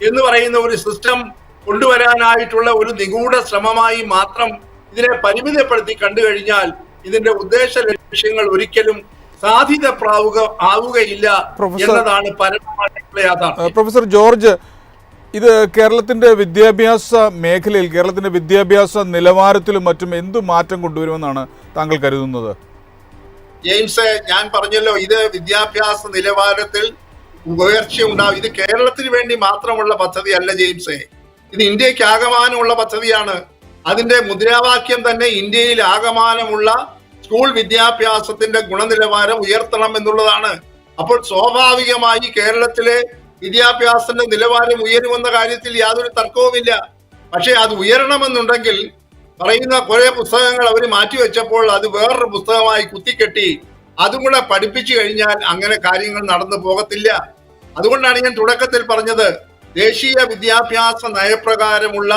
എന്ന് പറയുന്ന ഒരു സിസ്റ്റം കൊണ്ടുവരാനായിട്ടുള്ള ഒരു നിഗൂഢ ശ്രമമായി മാത്രം ഇതിനെ പരിമിതപ്പെടുത്തി കണ്ടു കഴിഞ്ഞാൽ ഇതിന്റെ ഉദ്ദേശ ലക്ഷ്യങ്ങൾ ഒരിക്കലും ആവുകയില്ല എന്നതാണ് പരമമായിട്ടുള്ള യാഥാർത്ഥ്യം. പ്രൊഫസർ ജോർജ്, ഇത് കേരളത്തിന്റെ വിദ്യാഭ്യാസ മേഖലയിൽ, കേരളത്തിന്റെ വിദ്യാഭ്യാസ നിലവാരത്തിലും മറ്റും എന്ത് മാറ്റം കൊണ്ടുവരുമെന്നാണ് താങ്കൾ കരുതുന്നത്? ജെയിംസ്, ഞാൻ പറഞ്ഞല്ലോ, ഇത് വിദ്യാഭ്യാസ നിലവാരത്തിൽ ഉയർച്ച ഉണ്ടാവും. ഇത് കേരളത്തിന് വേണ്ടി മാത്രമുള്ള പദ്ധതിയല്ല ജെയിംസേ, ഇത് ഇന്ത്യക്ക് ആകമാനമുള്ള പദ്ധതിയാണ്. അതിന്റെ മുദ്രാവാക്യം തന്നെ ഇന്ത്യയിൽ ആകമാനമുള്ള സ്കൂൾ വിദ്യാഭ്യാസത്തിന്റെ ഗുണനിലവാരം ഉയർത്തണം എന്നുള്ളതാണ്. അപ്പോൾ സ്വാഭാവികമായി കേരളത്തിലെ വിദ്യാഭ്യാസത്തിന്റെ നിലവാരം ഉയരുമെന്ന കാര്യത്തിൽ യാതൊരു തർക്കവുമില്ല. പക്ഷെ അത് ഉയരണമെന്നുണ്ടെങ്കിൽ പറയുന്ന കുറെ പുസ്തകങ്ങൾ അവർ മാറ്റിവെച്ചപ്പോൾ അത് വേറൊരു പുസ്തകമായി കുത്തിക്കെട്ടി അതും കൂടെ പഠിപ്പിച്ചു കഴിഞ്ഞാൽ അങ്ങനെ കാര്യങ്ങൾ നടന്നു പോകത്തില്ല. അതുകൊണ്ടാണ് ഞാൻ തുടക്കത്തിൽ പറഞ്ഞത്, ദേശീയ വിദ്യാഭ്യാസ നയപ്രകാരമുള്ള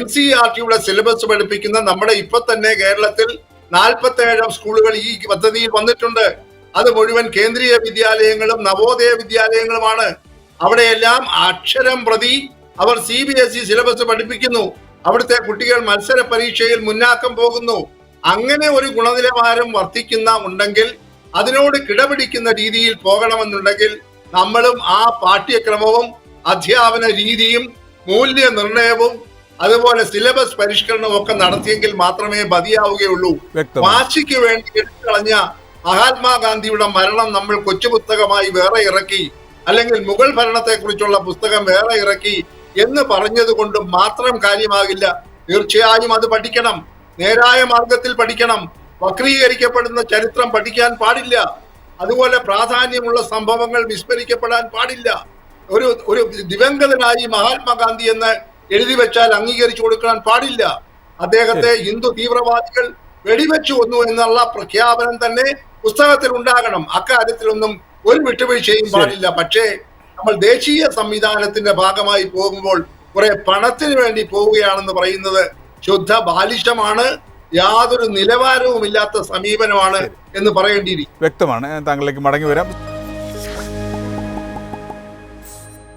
NCERT സിലബസ് പഠിപ്പിക്കുന്ന നമ്മുടെ ഇപ്പൊ തന്നെ കേരളത്തിൽ 47 സ്കൂളുകൾ ഈ പദ്ധതിയിൽ വന്നിട്ടുണ്ട്. അത് മുഴുവൻ കേന്ദ്രീയ വിദ്യാലയങ്ങളും നവോദയ വിദ്യാലയങ്ങളുമാണ്. അവിടെയെല്ലാം അക്ഷരം പ്രതി അവർ CBSE സിലബസ് പഠിപ്പിക്കുന്നു. അവിടുത്തെ കുട്ടികൾ മത്സര പരീക്ഷയിൽ മുന്നാക്കം പോകുന്നു. അങ്ങനെ ഒരു ഗുണനിലവാരം ഉണ്ടെങ്കിൽ, അതിനോട് കിടപിടിക്കുന്ന രീതിയിൽ പോകണമെന്നുണ്ടെങ്കിൽ നമ്മളും ആ പാഠ്യക്രമവും അധ്യാപന രീതിയും മൂല്യനിർണയവും അതുപോലെ സിലബസ് പരിഷ്കരണവും ഒക്കെ നടത്തിയെങ്കിൽ മാത്രമേ മതിയാവുകയുള്ളൂ. വാശിക്ക് വേണ്ടി എടുത്തുകളഞ്ഞ മഹാത്മാഗാന്ധിയുടെ മരണം നമ്മൾ കൊച്ചുപുസ്തകമായി വേറെ ഇറക്കി, അല്ലെങ്കിൽ മുഗൾ ഭരണത്തെ കുറിച്ചുള്ള പുസ്തകം വേറെ ഇറക്കി എന്ന് പറഞ്ഞത് കൊണ്ട് മാത്രം കാര്യമാകില്ല. തീർച്ചയായും അത് പഠിക്കണം, നേരായ മാർഗത്തിൽ പഠിക്കണം. വക്രീകരിക്കപ്പെടുന്ന ചരിത്രം പഠിക്കാൻ പാടില്ല. അതുപോലെ പ്രാധാന്യമുള്ള സംഭവങ്ങൾ വിസ്മരിക്കപ്പെടാൻ പാടില്ല. ഒരു ദിവംഗതനായി മഹാത്മാഗാന്ധി എന്ന് എഴുതി വെച്ചാൽ അംഗീകരിച്ചു കൊടുക്കാൻ പാടില്ല. അദ്ദേഹത്തെ ഹിന്ദു തീവ്രവാദികൾ വെടിവെച്ചു കൊന്നു എന്നുള്ള പ്രഖ്യാപനം തന്നെ പുസ്തകത്തിൽ ഉണ്ടാകണം. അക്കാര്യത്തിലൊന്നും ഒരു വിട്ടുവീഴ്ചയും പാടില്ല. പക്ഷേ നമ്മൾ ദേശീയ സംവിധാനത്തിന്റെ ഭാഗമായി പോകുമ്പോൾ കുറെ പണത്തിന് വേണ്ടി പോവുകയാണെന്ന് പറയുന്നത് ശുദ്ധ ബാലിശമാണ്, യാതൊരു നിലവാരവുമില്ലാത്ത സമീപനമാണ് എന്ന് പറയേണ്ടിയിരിക്കും. വ്യക്തമാണ്. താങ്കളിലേക്ക് മടങ്ങി വരാം.